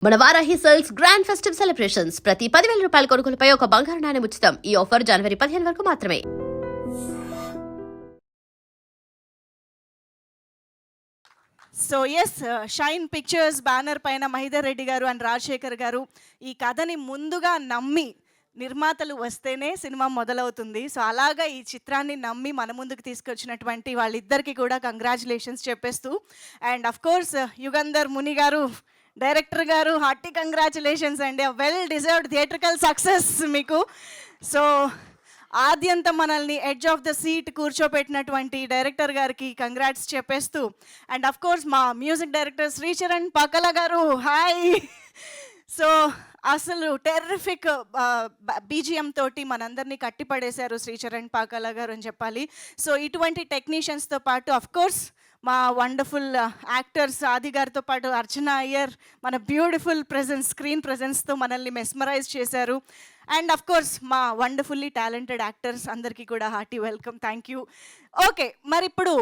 మన Varahi sales grand festive celebrations ప్రతి 10,000 రూపాయల కొనుగోలుపై ఒక బంగారు నాణెం ఉచితం. ఈ ఆఫర్ జనవరి 15 వరకు మాత్రమే. So S Shine pictures banner పైన మహిదర్ రెడ్డి గారు అండ్ రాజశేఖర్ గారు ఈ కథని ముందుగా నమ్మి నిర్మాతలు వస్తేనే సినిమా మొదలవుతుంది. సో అలాగా ఈ చిత్రాన్ని నమ్మి మన ముందుకు తీసుకొచ్చినటువంటి వాళ్ళిద్దరికీ కూడా కంగ్రాచులేషన్స్ చెప్పేస్తూ, and of course Yugandhar Muni గారు డైరెక్టర్ గారు హార్టీ కంగ్రాచులేషన్స్ అండి. వెల్ డిజర్వ్డ్ థియేట్రికల్ సక్సెస్ మీకు. సో ఆద్యంతం మనల్ని ఎడ్జ్ ఆఫ్ ద సీట్ కూర్చోపెట్టినటువంటి డైరెక్టర్ గారికి కంగ్రాట్స్ చెప్పేస్తూ, అండ్ అఫ్ కోర్స్ మా మ్యూజిక్ డైరెక్టర్ శ్రీచరణ్ పాకల గారు హాయ్. సో అసలు టెర్రిఫిక్ బీజిఎం తోటి మనందరినీ కట్టిపడేశారు శ్రీచరణ్ పాకల గారు అని చెప్పాలి. సో ఇటువంటి టెక్నీషియన్స్తో పాటు అఫ్ కోర్స్ మా వండర్ఫుల్ యాక్టర్స్ ఆది గారితో పాటు అర్చన అయ్యర్ మన బ్యూటిఫుల్ ప్రెజెన్స్ స్క్రీన్ ప్రెజెన్స్తో మనల్ని మెస్మరైజ్ చేశారు. అండ్ అఫ్ కోర్స్ మా వండర్ఫుల్లీ టాలెంటెడ్ యాక్టర్స్ అందరికీ కూడా hearty welcome, thank you. Okay, మరి ఇప్పుడు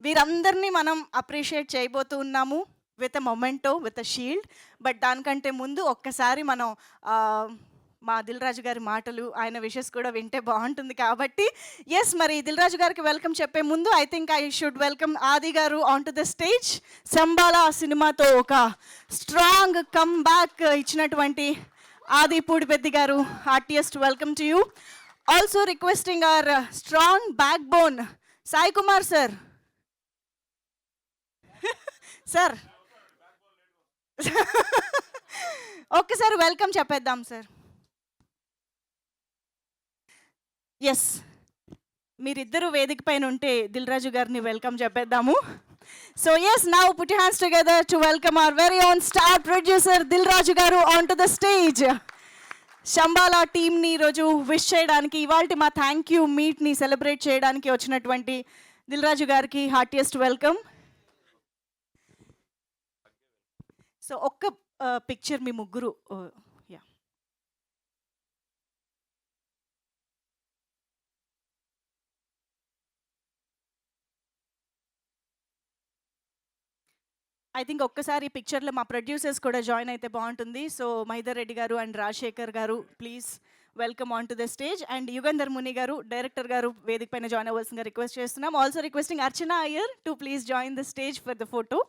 వీరందరినీ మనం అప్రిషియేట్ చేయబోతూ ఉన్నాము with a memento, with a shield. But దానికంటే ముందు ఒక్కసారి మనం మా దిల్ రాజు గారి మాటలు, ఆయన విషెస్ కూడా వింటే బాగుంటుంది కాబట్టి ఎస్, మరి దిల్ రాజు గారికి వెల్కమ్ చెప్పే ముందు I think I should welcome Aadi గారు on to the stage. Shambala సినిమాతో ఒక స్ట్రాంగ్ కమ్ బ్యాక్ ఇచ్చినటువంటి ఆది పూడిపెద్ది గారు, heartiest welcome to you. Also requesting our strong backbone Sai Kumar sir. Sir ఒక్కసారి వెల్కమ్ చెప్పేద్దాం సార్. ఎస్, మీరిద్దరూ వేదిక పైన ఉంటే దిల్ రాజు గారిని వెల్కమ్ చెప్పేద్దాము. So yes, now put your hands together to welcome our very own star producer Dil Raju గారు on to the stage. Shambala టీమ్ని ఈరోజు విష్ చేయడానికి, ఇవాళ మా థ్యాంక్ యూ మీట్ని సెలబ్రేట్ చేయడానికి వచ్చినటువంటి దిల్ రాజు గారికి హార్టియెస్ట్ వెల్కమ్. సో ఒక్క పిక్చర్ మీ ముగ్గురు, యా. ఐ థింక్ ఒక్కసారి పిక్చర్లో మా ప్రొడ్యూసర్స్ కూడా జాయిన్ అయితే బాగుంటుంది. సో మహిదర్ రెడ్డి గారు and Rajasekhar garu please welcome on to the stage. And Yugandhar Muni గారు డైరెక్టర్ గారు వేదిక పైన జాయిన్ అవ్వాల్సిందిగా రిక్వెస్ట్ చేస్తున్నాం. Also requesting Archana Iyer to please join the stage for the photo.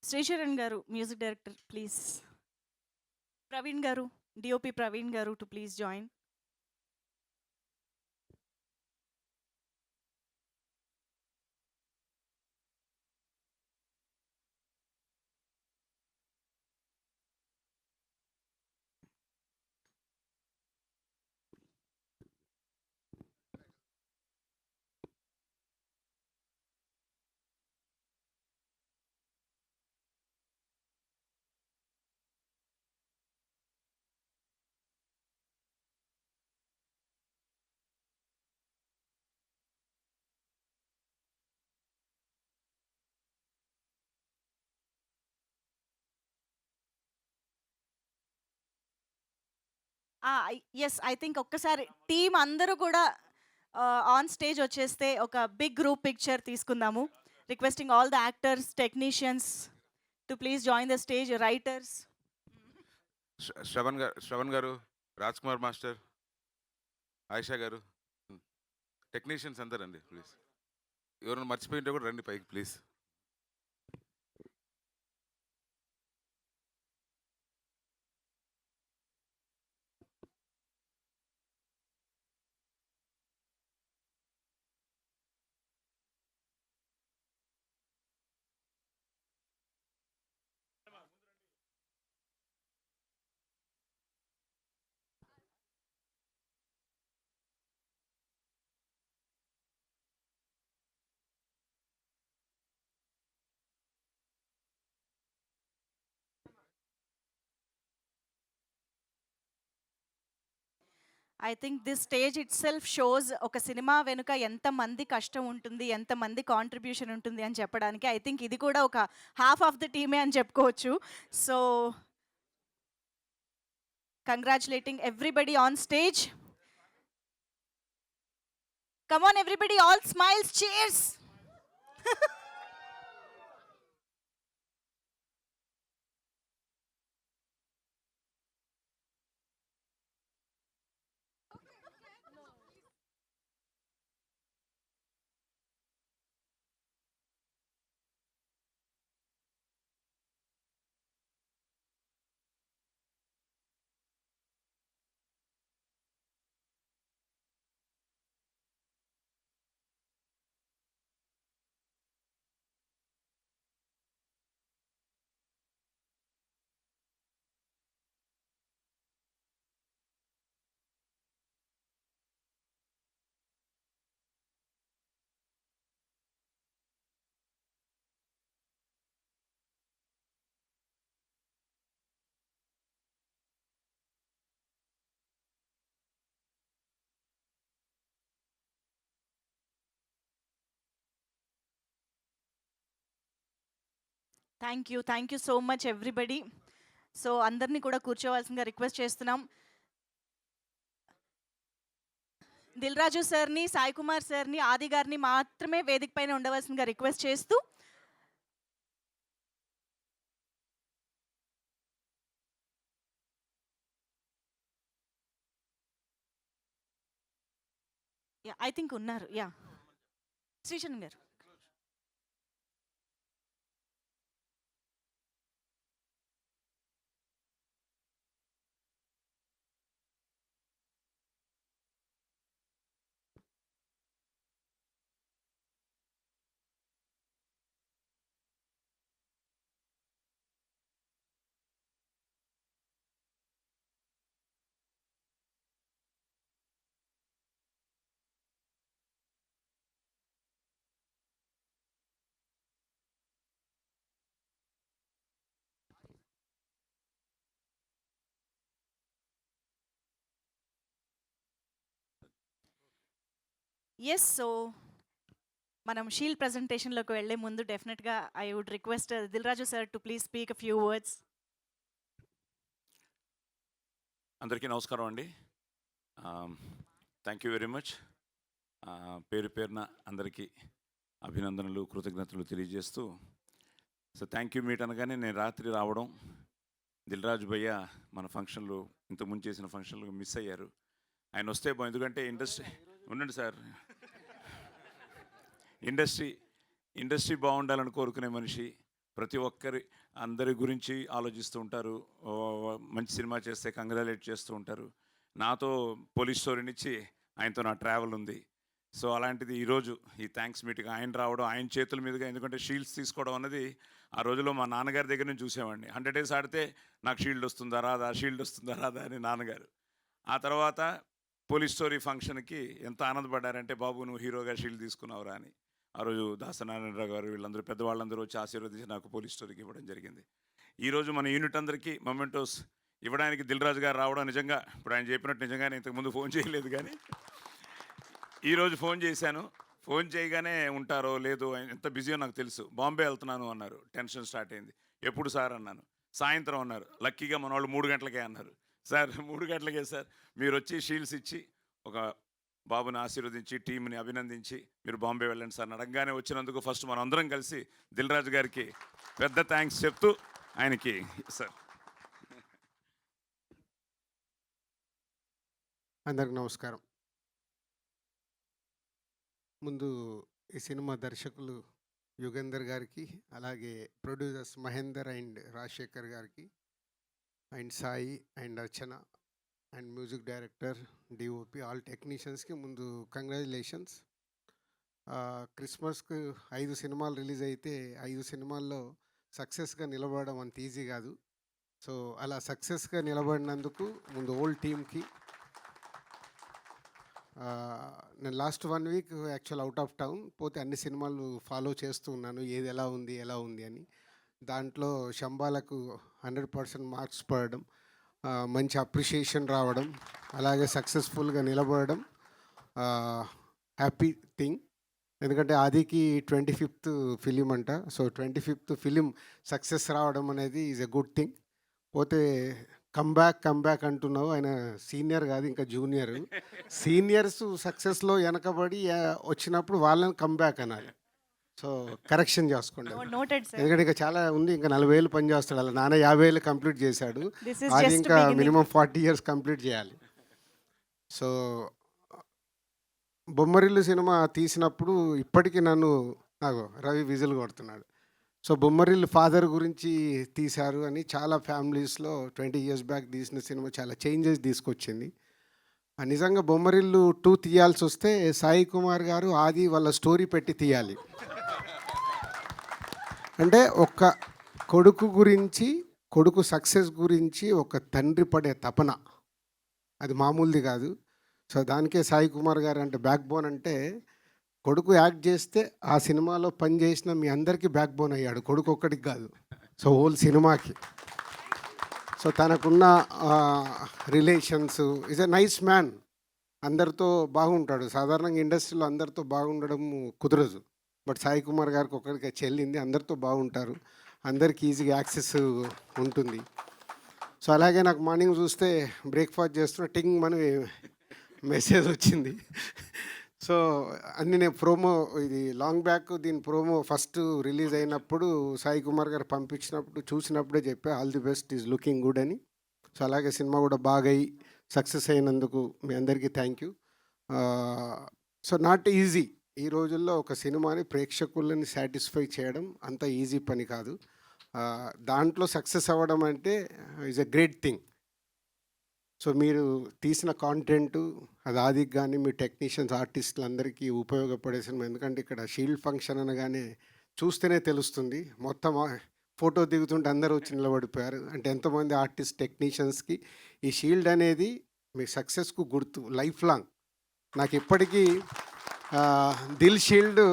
Sricharan garu music director please. Praveen garu DOP Praveen garu to please join. Yes, I think ఒక్కసారి team అందరూ కూడా on stage వచ్చేస్తే ఒక బిగ్ గ్రూప్ పిక్చర్ తీసుకుందాము. Requesting all the actors, technicians to please join the stage, writers. Shravan గారు, Raj Kumar master, Ayesha గారు, technicians అందరు రండి ప్లీజ్. ఎవరైనా మర్చిపోయింటే కూడా రండి పైకి please. I think this stage it self shows ఒక సినిమా వెనుక ఎంతమంది కష్టం ఉంటుంది, ఎంతమంది కాంట్రిబ్యూషన్ ఉంటుంది అని చెప్పడానికి. ఐ థింక్ ఇది కూడా ఒక హాఫ్ ఆఫ్ ద టీమే అని చెప్పుకోవచ్చు. So congratulating everybody on stage. Come on everybody, all smiles, cheers. Thank you so much everybody. So అందరినీ కూడా కూర్చోవాల్సిందిగా రిక్వెస్ట్ చేస్తున్నాం. దిల్ రాజు సార్ని, సాయి కుమార్ సార్ని, ఆది గారిని మాత్రమే వేదిక పైన ఉండవలసిందిగా రిక్వెస్ట్ చేస్తూ, ఐ థింక్ ఉన్నారు. శ్రీచరణ్ గారు. సో మనం షీల్డ్ ప్రజెంటేషన్లోకి వెళ్ళే ముందు డెఫినెట్గా I would request Dil Raju sir to please speak a few words. అందరికీ నమస్కారం అండి. Thank you very much. పేరు పేరున అందరికీ అభినందనలు, కృతజ్ఞతలు తెలియజేస్తూ, సో థ్యాంక్ యూ మీట్ అనగానే నేను రాత్రి రావడం, దిల్ రాజు భయ్య మన ఫంక్షన్లు ఇంతకుముందు చేసిన ఫంక్షన్లు మిస్ అయ్యారు. ఆయన వస్తే ఎందుకంటే ఉండండి సార్, ఇండస్ట్రీ బాగుండాలని కోరుకునే మనిషి, ప్రతి ఒక్కరి అందరి గురించి ఆలోచిస్తూ ఉంటారు. మంచి సినిమా చేస్తే కంగ్రాచులేట్ చేస్తూ ఉంటారు. నాతో పోలీస్ స్టోరీ నుంచి ఆయనతో నా ట్రావెల్ ఉంది. సో అలాంటిది ఈరోజు ఈ థ్యాంక్స్ మీటింగ్ ఆయన రావడం, ఆయన చేతుల మీదుగా, ఎందుకంటే షీల్డ్స్ తీసుకోవడం అన్నది ఆ రోజుల్లో మా నాన్నగారి దగ్గర నుంచి చూసేవాడిని. 100 days ఆడితే నాకు షీల్డ్ వస్తుందా రాదా అని నాన్నగారు. ఆ తర్వాత పోలీస్ స్టోరీ ఫంక్షన్కి ఎంత ఆనందపడ్డారంటే, బాబు నువ్వు హీరోగా షీల్డ్ తీసుకున్నావురా అని. ఆ రోజు దాసనారాయణరావు గారు వీళ్ళందరూ పెద్దవాళ్ళందరూ వచ్చి ఆశీర్వదించి నాకు పోలీస్ స్టోరీకి ఇవ్వడం జరిగింది. ఈరోజు మన యూనిట్ అందరికీ మొమెంటోస్ ఇవ్వడానికి దిల్ రాజు గారు రావడం నిజంగా, ఇప్పుడు ఆయన చెప్పినట్టు నిజంగానే ఇంతకుముందు ఫోన్ చేయలేదు, కానీ ఈరోజు ఫోన్ చేశాను. ఫోన్ చేయగానే ఉంటారో లేదో, ఎంత బిజీయో నాకు తెలుసు. బాంబే వెళ్తున్నాను అన్నారు. టెన్షన్ స్టార్ట్ అయింది. ఎప్పుడు సార్ అన్నాను. సాయంత్రం అన్నారు. లక్కీగా మన వాళ్ళు 3 గంటలకే అన్నారు. సార్ 3 గంటలకే సార్, మీరు వచ్చి షీల్డ్స్ ఇచ్చి ఒక బాబుని ఆశీర్వదించి టీంని అభినందించి మీరు బాంబే వెళ్ళండి సార్ అడగగానే వచ్చినందుకు ఫస్ట్ మనం అందరం కలిసి దిల్ రాజు గారికి పెద్ద థ్యాంక్స్ చెప్తూ ఆయనకి సార్. అందరికి నమస్కారం. ముందు ఈ సినిమా దర్శకులు యుగేందర్ గారికి, అలాగే ప్రొడ్యూసర్స్ మహేందర్ అండ్ రాజశేఖర్ గారికి, and Sai and Archana and music director, DOP, all టెక్నీషియన్స్కి ముందు కంగ్రాచులేషన్స్. క్రిస్మస్కి 5 సినిమాలు రిలీజ్ అయితే 5 సినిమాల్లో సక్సెస్గా నిలబడడం అంత ఈజీ కాదు. సో అలా సక్సెస్గా నిలబడినందుకు ముందు ఓల్డ్ టీమ్కి. నేను last 1 week actual out of town, పోతే అన్ని సినిమాలు ఫాలో చేస్తూ ఉన్నాను, ఏది ఎలా ఉంది అని. దాంట్లో శంబాలకు 100% మార్క్స్ పడడం, మంచి అప్రిషియేషన్ రావడం, అలాగే సక్సెస్ఫుల్గా నిలబడడం హ్యాపీ థింగ్. ఎందుకంటే ఆదికి 25th ఫిలిం అంట. సో 25th ఫిలిం సక్సెస్ రావడం అనేది ఈజ్ ఎ గుడ్ థింగ్. పోతే కమ్బ్యాక్ అంటున్నావు, ఆయన సీనియర్ కాదు ఇంకా జూనియర్. సీనియర్స్ సక్సెస్లో వెనకబడి వచ్చినప్పుడు వాళ్ళని కమ్బ్యాక్ అనాలి. సో కరెక్షన్ చేసుకోండి. Noted sir. ఎందుకంటే ఇంకా చాలా ఉంది, ఇంకా 40 ఏళ్ళు పని చేస్తాడు. అలా నాన్న 50 ఏళ్ళు కంప్లీట్ చేశాడు. దిస్ ఇస్ అది జస్ట్ ఇంకా బిగినింగ్. మినిమం 40 ఇయర్స్ కంప్లీట్ చేయాలి. సో బొమ్మరిల్లు సినిమా తీసినప్పుడు ఇప్పటికీ నాకు రవి విజిల్ కొడుతున్నాడు. సో బొమ్మరిల్లు ఫాదర్ గురించి తీశారు అని చాలా ఫ్యామిలీస్లో 20 ఇయర్స్ బ్యాక్ తీసిన సినిమా చాలా చేంజెస్ తీసుకొచ్చింది. నిజంగా బొమ్మరిల్లు 2 తీయాల్సి వస్తే సాయి కుమార్ గారు ఆది వాళ్ళ స్టోరీ పెట్టి తీయాలి. అంటే ఒక కొడుకు గురించి, కొడుకు సక్సెస్ గురించి ఒక తండ్రి పడే తపన అది మామూలుది కాదు. సో దానికే సాయి కుమార్ గారు అంటే బ్యాక్ బోన్. అంటే కొడుకు యాక్ట్ చేస్తే ఆ సినిమాలో పనిచేసిన మీ అందరికీ బ్యాక్ బోన్ అయ్యాడు, కొడుకు ఒక్కడికి కాదు. సో హోల్ సినిమాకి. సో తనకున్న relations is a nice man. అందరితో బాగుంటాడు. సాధారణంగా ఇండస్ట్రీలో అందరితో బాగుండడం కుదరదు. బట్ సాయి కుమార్ గారికి ఒక్కడికి చెల్లింది. అందరితో బాగుంటారు, అందరికి ఈజీగా యాక్సెస్ ఉంటుంది. సో అలాగే నాకు మార్నింగ్ చూస్తే బ్రేక్ఫాస్ట్ చేస్తున్న టింగ్ మన మెసేజ్ వచ్చింది. సో అన్ని నేను ప్రోమో, ఇది లాంగ్ బ్యాక్, దీని ప్రోమో ఫస్ట్ రిలీజ్ అయినప్పుడు సాయి కుమార్ గారు పంపించినప్పుడు చూసినప్పుడే చెప్పా all the best, is looking good అని. సో అలాగే సినిమా కూడా బాగా అయ్యి సక్సెస్ అయినందుకు మీ అందరికీ thank you. So not easy. ఈ రోజుల్లో ఒక సినిమాని ప్రేక్షకులని సాటిస్ఫై చేయడం అంత ఈజీ పని కాదు. దాంట్లో సక్సెస్ అవ్వడం అంటే is a great thing. So మీరు తీసిన కాంటెంట్ అది ఆదికి కానీ మీ టెక్నీషియన్స్ ఆర్టిస్టులు అందరికీ ఉపయోగపడే సినిమా. ఎందుకంటే ఇక్కడ షీల్డ్ ఫంక్షన్ అనగానే చూస్తేనే తెలుస్తుంది. మొత్తం ఫోటో దిగుతుంటే అందరూ వచ్చి నిలబడిపోయారు. అంటే ఎంతోమంది ఆర్టిస్ట్ టెక్నీషియన్స్కి ఈ షీల్డ్ అనేది మీ సక్సెస్కు గుర్తు లైఫ్ లాంగ్. నాకు ఇప్పటికీ దిల్ షీల్డ్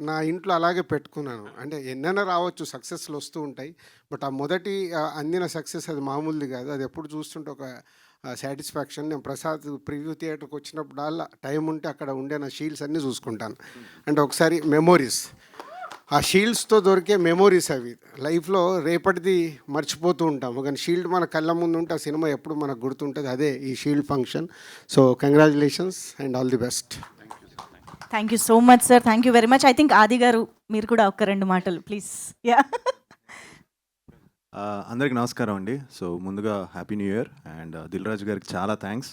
నా ఇంట్లో అలాగే పెట్టుకున్నాను. అంటే ఎన్నైనా రావచ్చు, సక్సెస్లు వస్తూ ఉంటాయి. బట్ ఆ మొదటి అందిన సక్సెస్ అది మామూలుది కాదు. అది ఎప్పుడు చూస్తుంటే ఒక సాటిస్ఫాక్షన్. నేను ప్రసాద్ ప్రివ్యూ థియేటర్కి వచ్చినప్పుడల్లా టైం ఉంటే అక్కడ ఉండే నా షీల్డ్స్ అన్నీ చూసుకుంటాను. అంటే ఒకసారి మెమోరీస్, ఆ షీల్డ్స్తో దొరికే మెమోరీస్ అవి లైఫ్లో రేపటిది మర్చిపోతూ ఉంటాము. కానీ షీల్డ్ మన కళ్ళ ముందు ఉంటే ఆ సినిమా ఎప్పుడు మనకు గుర్తుంటుంది. అదే ఈ shield function. So congratulations and all the best. Thank you so much sir. Thank you very much. I think ఆది గారు మీరు కూడా ఒక 2 మాటలు ప్లీజ్. యా. అందరికి నమస్కారం అండి. సో ముందుగా happy new year. And Dil Raju గారికి చాలా థ్యాంక్స్.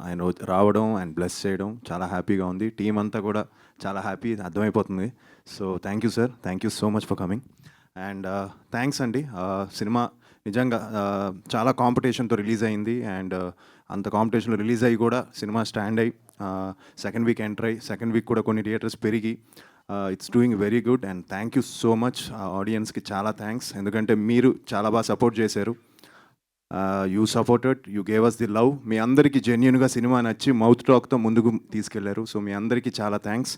ఆయన రావడం అండ్ బ్లెస్ చేయడం చాలా హ్యాపీగా ఉంది. టీం అంతా కూడా చాలా హ్యాపీ, అర్థమైపోతుంది. So thank you sir, thank you so much for coming. And thanks అండి. సినిమా నిజంగా చాలా కాంపిటీషన్తో రిలీజ్ అయింది. అండ్ అంత కాంపిటీషన్లో రిలీజ్ అయ్యి కూడా సినిమా స్టాండ్ అయ్యి సెకండ్ వీక్ ఎంటర్ అయ్యి సెకండ్ వీక్ కూడా కొన్ని థియేటర్స్ పెరిగి it's doing very good. And thank you so much. ఆడియన్స్కి చాలా థ్యాంక్స్, ఎందుకంటే మీరు చాలా బాగా సపోర్ట్ చేశారు. You supported, you gave us the love. మీ అందరికీ జెన్యున్గా సినిమా నచ్చి మౌత్ టాక్తో ముందుకు తీసుకెళ్లారు. సో మీ అందరికీ చాలా థ్యాంక్స్.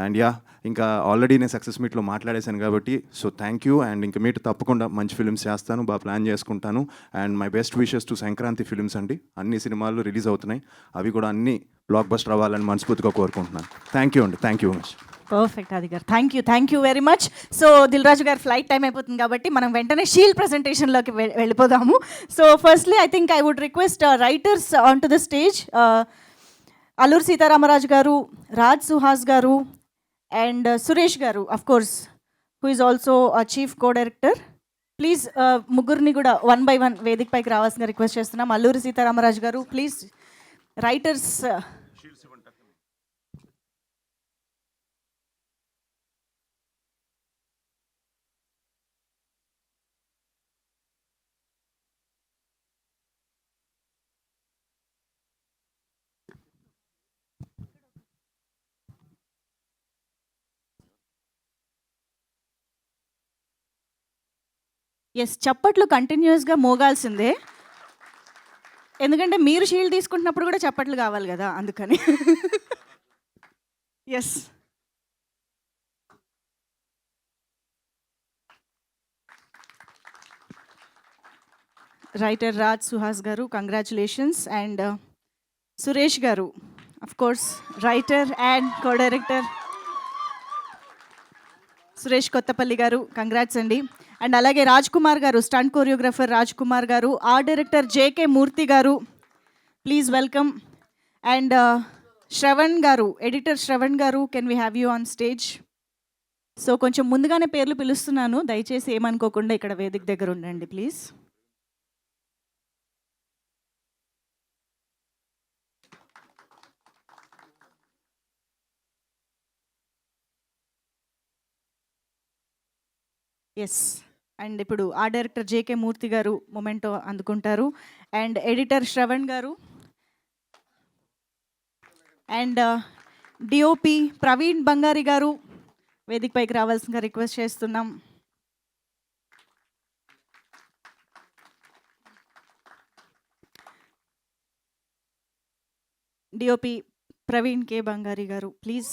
అండ్ యా, ఇంకా ఆల్రెడీ నేను సక్సెస్ మీట్లో మాట్లాడేశాను కాబట్టి సో థ్యాంక్ యూ. అండ్ ఇంకా మీట్ తప్పకుండా మంచి ఫిల్మ్స్ చేస్తాను, బాగా ప్లాన్ చేసుకుంటాను. And my best wishes to Sankranti films అండి. అన్ని సినిమాలు రిలీజ్ అవుతున్నాయి, అవి కూడా అన్ని బ్లాక్ బస్టర్ అవ్వాలని మనస్ఫూర్తిగా కోరుకుంటున్నాను. థ్యాంక్ యూ అండి, thank you much. Perfect Aadi గారు, thank you very much. So Dil Raju గారు ఫ్లైట్ టైం అయిపోతుంది కాబట్టి మనం వెంటనే షీల్డ్ ప్రెజెంటేషన్లోకి వెళ్ళిపోదాము. So firstly I think I would request writers on to the stage. Alluri Sitaramaraju garu, Raj Suhas garu and Suresh garu, of course who is also chief co director. Please ముగ్గురిని కూడా 1 by 1 వేదిక పైకి రావాల్సిన రిక్వెస్ట్ చేస్తున్నాం. అల్లూరి సీతారామరాజు గారు ప్లీజ్. రైటర్స్ ఎస్, చప్పట్లు కంటిన్యూస్గా మోగాల్సిందే. ఎందుకంటే మీరు షీల్డ్ తీసుకుంటున్నప్పుడు కూడా చప్పట్లు కావాలి కదా, అందుకని. ఎస్. రైటర్ రాజ్ సుహాస్ గారు, congratulations. And Suresh garu, of course writer and co director Suresh Kothapalli గారు, కంగ్రాట్స్ అండి. అండ్ అలాగే రాజ్ కుమార్ గారు, స్టంట్ కొరియోగ్రాఫర్ రాజ్ కుమార్ గారు, ఆర్ట్ డైరెక్టర్ జేకే మూర్తి గారు, ప్లీజ్ వెల్కమ్. అండ్ శ్రవణ్ గారు, ఎడిటర్ శ్రవణ్ గారు, can we have you on stage? So కొంచెం ముందుగానే పేర్లు పిలుస్తున్నాను, దయచేసి ఏమనుకోకుండా ఇక్కడ వేదిక దగ్గర ఉండండి ప్లీజ్. ఎస్. అండ్ ఇప్పుడు ఆ డైరెక్టర్ జేకే మూర్తి గారు మొమెంటో అందుకుంటారు. అండ్ ఎడిటర్ శ్రవణ్ గారు అండ్ డిఓపి ప్రవీణ్ బంగారి గారు వేదికపైకి రావాల్సిందిగా రిక్వెస్ట్ చేస్తున్నాం. డిఓపి ప్రవీణ్ కే బంగారి గారు ప్లీజ్.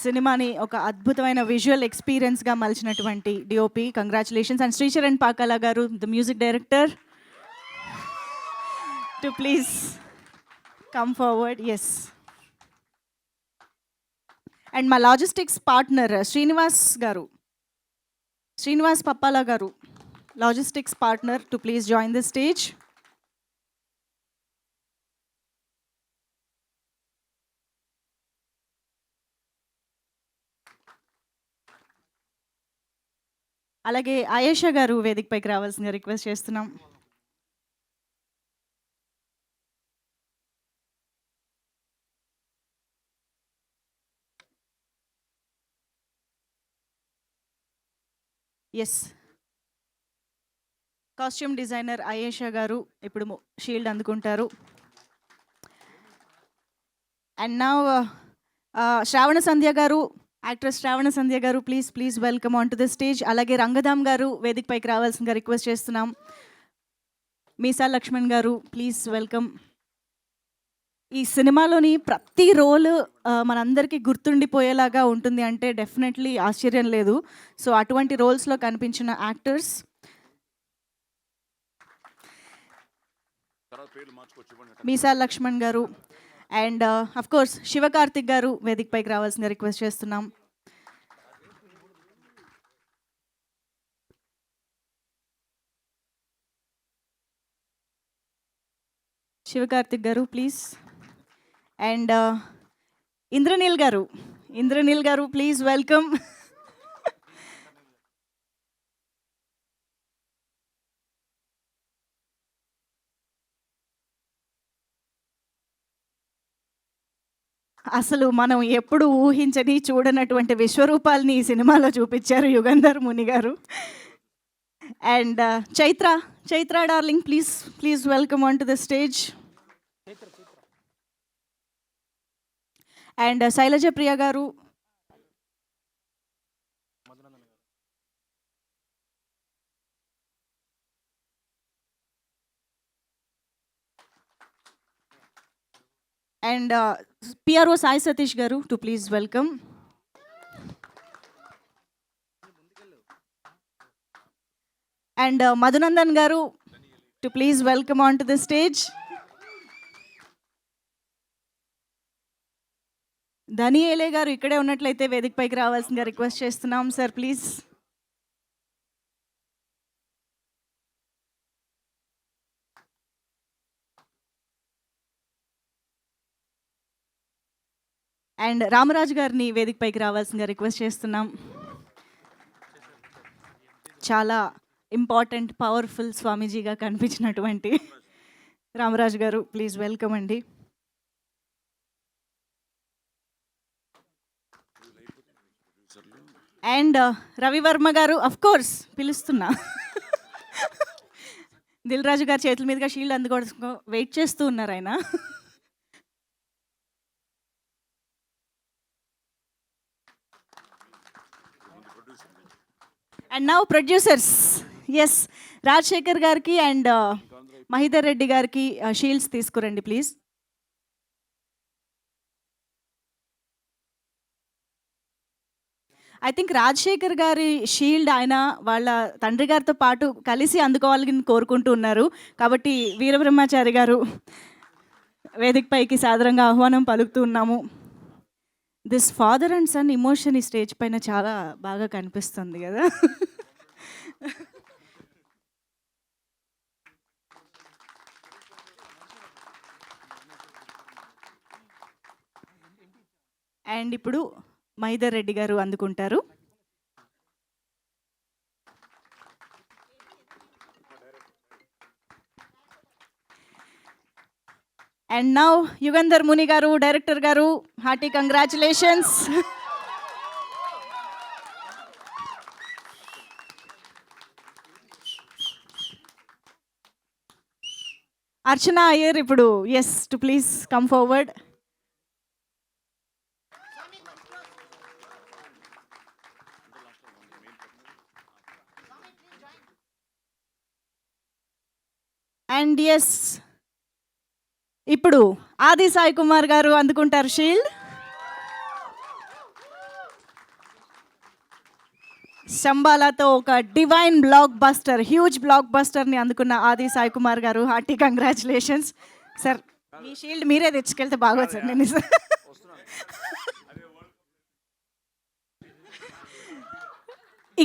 సినిమాని ఒక అద్భుతమైన విజువల్ ఎక్స్పీరియన్స్గా మలిచినటువంటి DOP, congratulations. And Sricharan Pakala గారు, the music director, to please come forward. Yes. And మా లాజిస్టిక్స్ పార్ట్నర్ శ్రీనివాస్ గారు, శ్రీనివాస్ పప్పాల గారు, logistics partner, to please join the stage. అలాగే ఆయేషా గారు వేదికపైకి రావాల్సిందిగా రిక్వెస్ట్ చేస్తున్నాం. ఎస్. కాస్ట్యూమ్ డిజైనర్ ఆయేషా గారు ఇప్పుడు షీల్డ్ అందుకుంటారు. అండ్ నా శ్రావణ సంధ్య గారు, యాక్ట్రెస్ శ్రావణ సంధ్య గారు, please welcome on to the stage. అలాగే రంగధామ్ గారు వేదికపైకి రావాల్సిందిగా రిక్వెస్ట్ చేస్తున్నాం. మీసా లక్ష్మణ్ గారు, ప్లీజ్ వెల్కమ్. ఈ సినిమాలోని ప్రతి రోల్ మనందరికీ గుర్తుండిపోయేలాగా ఉంటుంది అంటే డెఫినెట్లీ ఆశ్చర్యం లేదు. సో అటువంటి రోల్స్లో కనిపించిన యాక్టర్స్ మీసా లక్ష్మణ్ గారు అండ్ అఫ్ కోర్స్ శివకార్తిక్ గారు వేదికపైకి రావాల్సిందిగా రిక్వెస్ట్ చేస్తున్నాం. శివకార్తిక్ గారు ప్లీజ్. అండ్ ఇంద్రనీల్ గారు ప్లీజ్ వెల్కమ్. అసలు మనం ఎప్పుడు ఊహించని చూడనటువంటి విశ్వరూపాలని ఈ సినిమాలో చూపించారు యుగంధర్ ముని గారు. And Chaitra darling, please welcome on to the stage. And Shailaja Priya గారు, అండ్ పిఆర్ఓ సాయి సతీష్ గారు, to please welcome. And Madhunandan గారు, to please welcome on to the stage. ధనియేలే గారు ఇక్కడే ఉన్నట్లయితే వేదికపైకి రావాల్సిందిగా రిక్వెస్ట్ చేస్తున్నాం సార్, ప్లీజ్. అండ్ రామరాజు గారిని వేదికపైకి రావాల్సిందిగా రిక్వెస్ట్ చేస్తున్నాం. చాలా ఇంపార్టెంట్ పవర్ఫుల్ స్వామీజీగా కనిపించినటువంటి రామరాజు గారు, ప్లీజ్ వెల్కమ్ అండి. అండ్ రవివర్మ గారు, అఫ్ కోర్స్ పిలుస్తున్నా, దిల్ రాజు గారి చేతుల మీదుగా షీల్డ్ అందుకోవడం వెయిట్ చేస్తూ ఉన్నారు ఆయన. And now producers, yes, Rajasekhar గారికి అండ్ మహిదర్ రెడ్డి గారికి షీల్డ్స్ తీసుకురండి ప్లీజ్. ఐ థింక్ రాజశేఖర్ గారి షీల్డ్ ఆయన వాళ్ళ తండ్రి గారితో పాటు కలిసి అందుకోవాలని కోరుకుంటూ ఉన్నారు. కాబట్టి వీరబ్రహ్మచారి గారు వేదికపైకి సాదరంగా ఆహ్వానం పలుకుతూ ఉన్నాము. This father and son emotion ఈ స్టేజ్ పైన చాలా బాగా కనిపిస్తుంది కదా. అండ్ ఇప్పుడు మహిదర్ రెడ్డి గారు అందుకుంటారు. అండ్ నౌ యుగంధర్ ముని గారు, డైరెక్టర్ గారు, హార్టీ కంగ్రాచులేషన్స్. అర్చన అయ్యర్ ఇప్పుడు yes to please come forward. And yes ఇప్పుడు ఆది సాయి కుమార్ గారు అందుకుంటారు షీల్డ్. శంబాలాతో ఒక డివైన్ బ్లాక్ బస్టర్, హ్యూజ్ బ్లాక్ బస్టర్ని అందుకున్న ఆది సాయి కుమార్ గారు, హార్టీ కంగ్రాచులేషన్స్ సార్. మీ షీల్డ్ మీరే తెచ్చుకెళ్తే బాగోదు సార్. నేను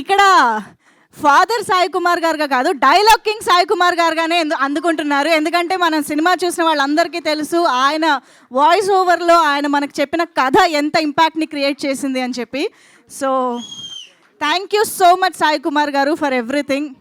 ఇక్కడ ఫాదర్ సాయి కుమార్ గారుగా కాదు, డైలాగ్ కింగ్ సాయి కుమార్ గారుగానే అందుకుంటున్నారు. ఎందుకంటే మనం సినిమా చూసిన వాళ్ళందరికీ తెలుసు ఆయన వాయిస్ ఓవర్లో ఆయన మనకు చెప్పిన కథ ఎంత ఇంపాక్ట్ని క్రియేట్ చేసింది అని చెప్పి. So thank you so much Sai Kumar గారు for everything.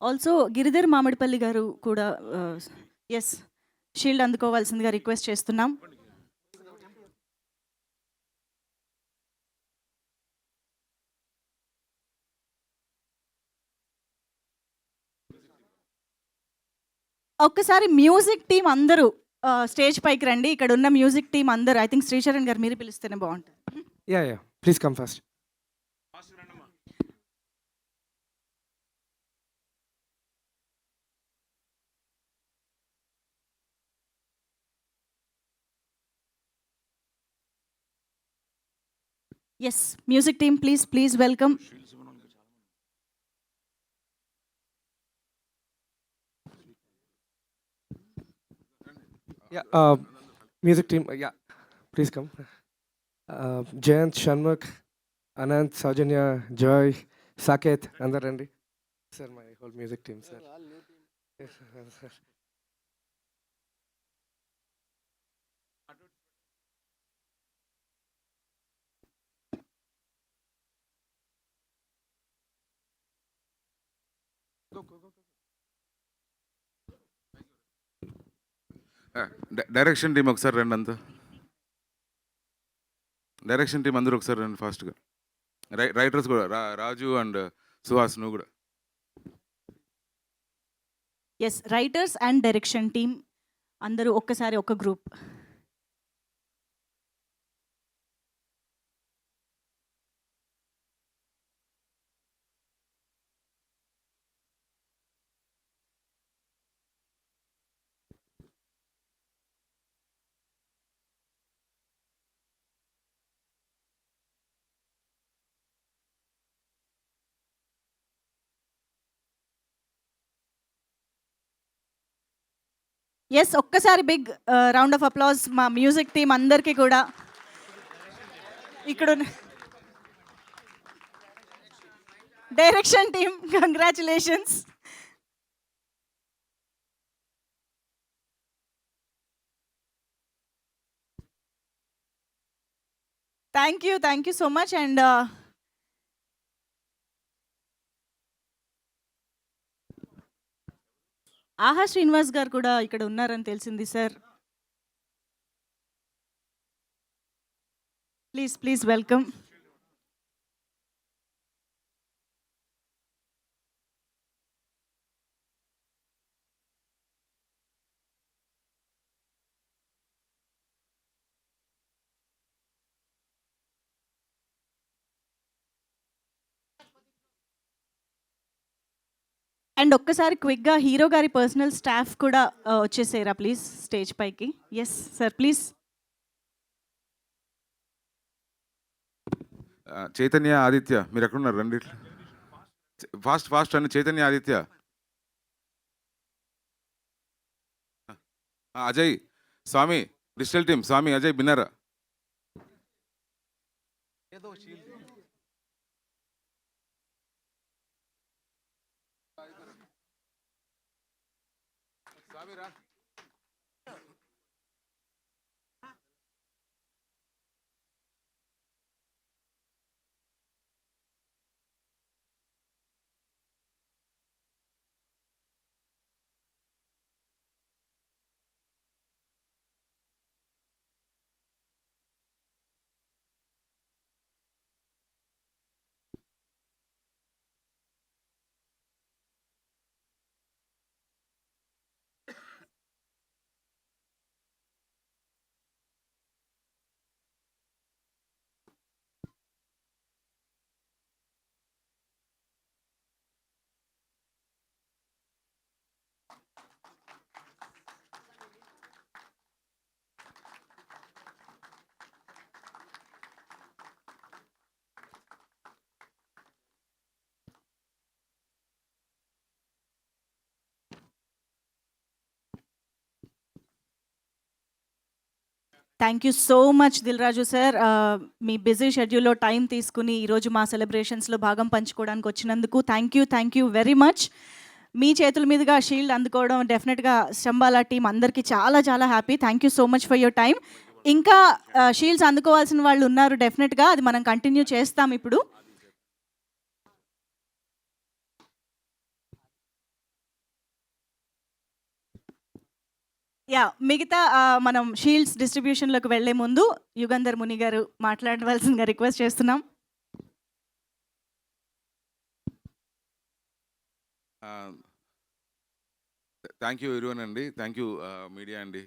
Also Giridhar Mamidipalli గారు కూడా ఎస్ షీల్డ్ అందుకోవాల్సిందిగా రిక్వెస్ట్ చేస్తున్నాం. ఒక్కసారి మ్యూజిక్ టీం అందరూ స్టేజ్ పైకి రండి. ఇక్కడ ఉన్న మ్యూజిక్ టీం అందరూ, ఐ థింక్ శ్రీచరణ్ గారు మీరు పిలిస్తేనే బాగుంటుంది. Yeah, please come first. Yes music team please welcome. Yeah, music team, yeah, please come. Jayant, Shanmukh, Anant, Saujanya, Joy, Saket, Andarandi. Sir, my whole music team, sir. Yes, sir. Direction team ఒకసారి రండి అంతా. Direction team అందరూ ఒకసారి రండి ఫాస్ట్గా. Writers కూడా రాజు and Suhas నువ్వు కూడా. Yes writers and direction team అందరూ ఒక్కసారి ఒక గ్రూప్. ఎస్ ఒక్కసారి బిగ్ రౌండ్ ఆఫ్ అప్లాజ్ మా మ్యూజిక్ టీం అందరికీ కూడా. ఇక్కడ direction team congratulations. Thank you so much. And Aha Srinivas గారు కూడా ఇక్కడ ఉన్నారని తెలిసింది సార్. Please welcome. అండ్ ఒక్కసారి క్విక్గా హీరో గారి పర్సనల్ స్టాఫ్ కూడా వచ్చేసేరా ప్లీజ్ స్టేజ్ పైకి. Yes sir please. Chaitanya Aditya మీరు ఎక్కడున్నారు రండి ఫాస్ట్ అండి. చైతన్య ఆదిత్య, అజయ్, స్వామి, డిజిటల్ టీమ్ స్వామి, అజయ్, బిన్నరా. Thank you so much Dil Raju sir. మీ బిజీ షెడ్యూల్లో టైం తీసుకుని ఈరోజు మా సెలబ్రేషన్స్లో భాగం పంచుకోవడానికి వచ్చినందుకు థ్యాంక్ యూ వెరీ మచ్. మీ చేతుల మీదుగా షీల్డ్ అందుకోవడం డెఫినెట్గా శంబాలా టీం అందరికీ చాలా చాలా happy. Thank you so much for your time. ఇంకా షీల్డ్స్ అందుకోవాల్సిన వాళ్ళు ఉన్నారు డెఫినెట్గా, అది మనం కంటిన్యూ చేస్తాం ఇప్పుడు. మిగతా మనం షీల్డ్స్ డిస్ట్రిబ్యూషన్లోకి వెళ్లే ముందు యుగంధర్ ముని గారు మాట్లాడవలసిందిగా రిక్వెస్ట్ చేస్తున్నాం. థ్యాంక్ యూ ఎవరీవన్ అండి. థ్యాంక్ యూ మీడియా అండి.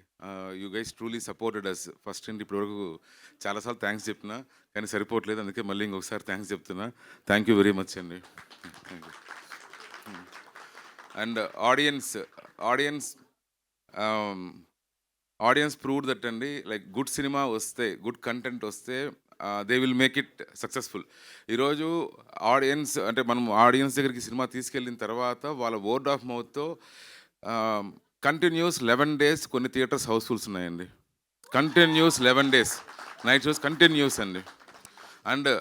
You guys truly supported us first అండి. ఇప్పటివరకు చాలాసార్లు థ్యాంక్స్ చెప్పినా కానీ సరిపోవట్లేదు, అందుకే మళ్ళీ ఇంకొకసారి థ్యాంక్స్ చెప్తున్నా. థ్యాంక్ యూ వెరీ మచ్ అండి. అండ్ ఆడియన్స్ ప్రూవ్ దట్ అండి, లైక్ గుడ్ సినిమా వస్తే, గుడ్ కంటెంట్ వస్తే they will make it successful. ఈరోజు ఆడియన్స్ అంటే మనం ఆడియన్స్ దగ్గరికి సినిమా తీసుకెళ్ళిన తర్వాత వాళ్ళ వర్డ్ ఆఫ్ మౌత్తో కంటిన్యూస్ 11 days కొన్ని థియేటర్స్ హౌస్ఫుల్స్ ఉన్నాయండి. Continuous 11 days night shows continuous అండి. అండ్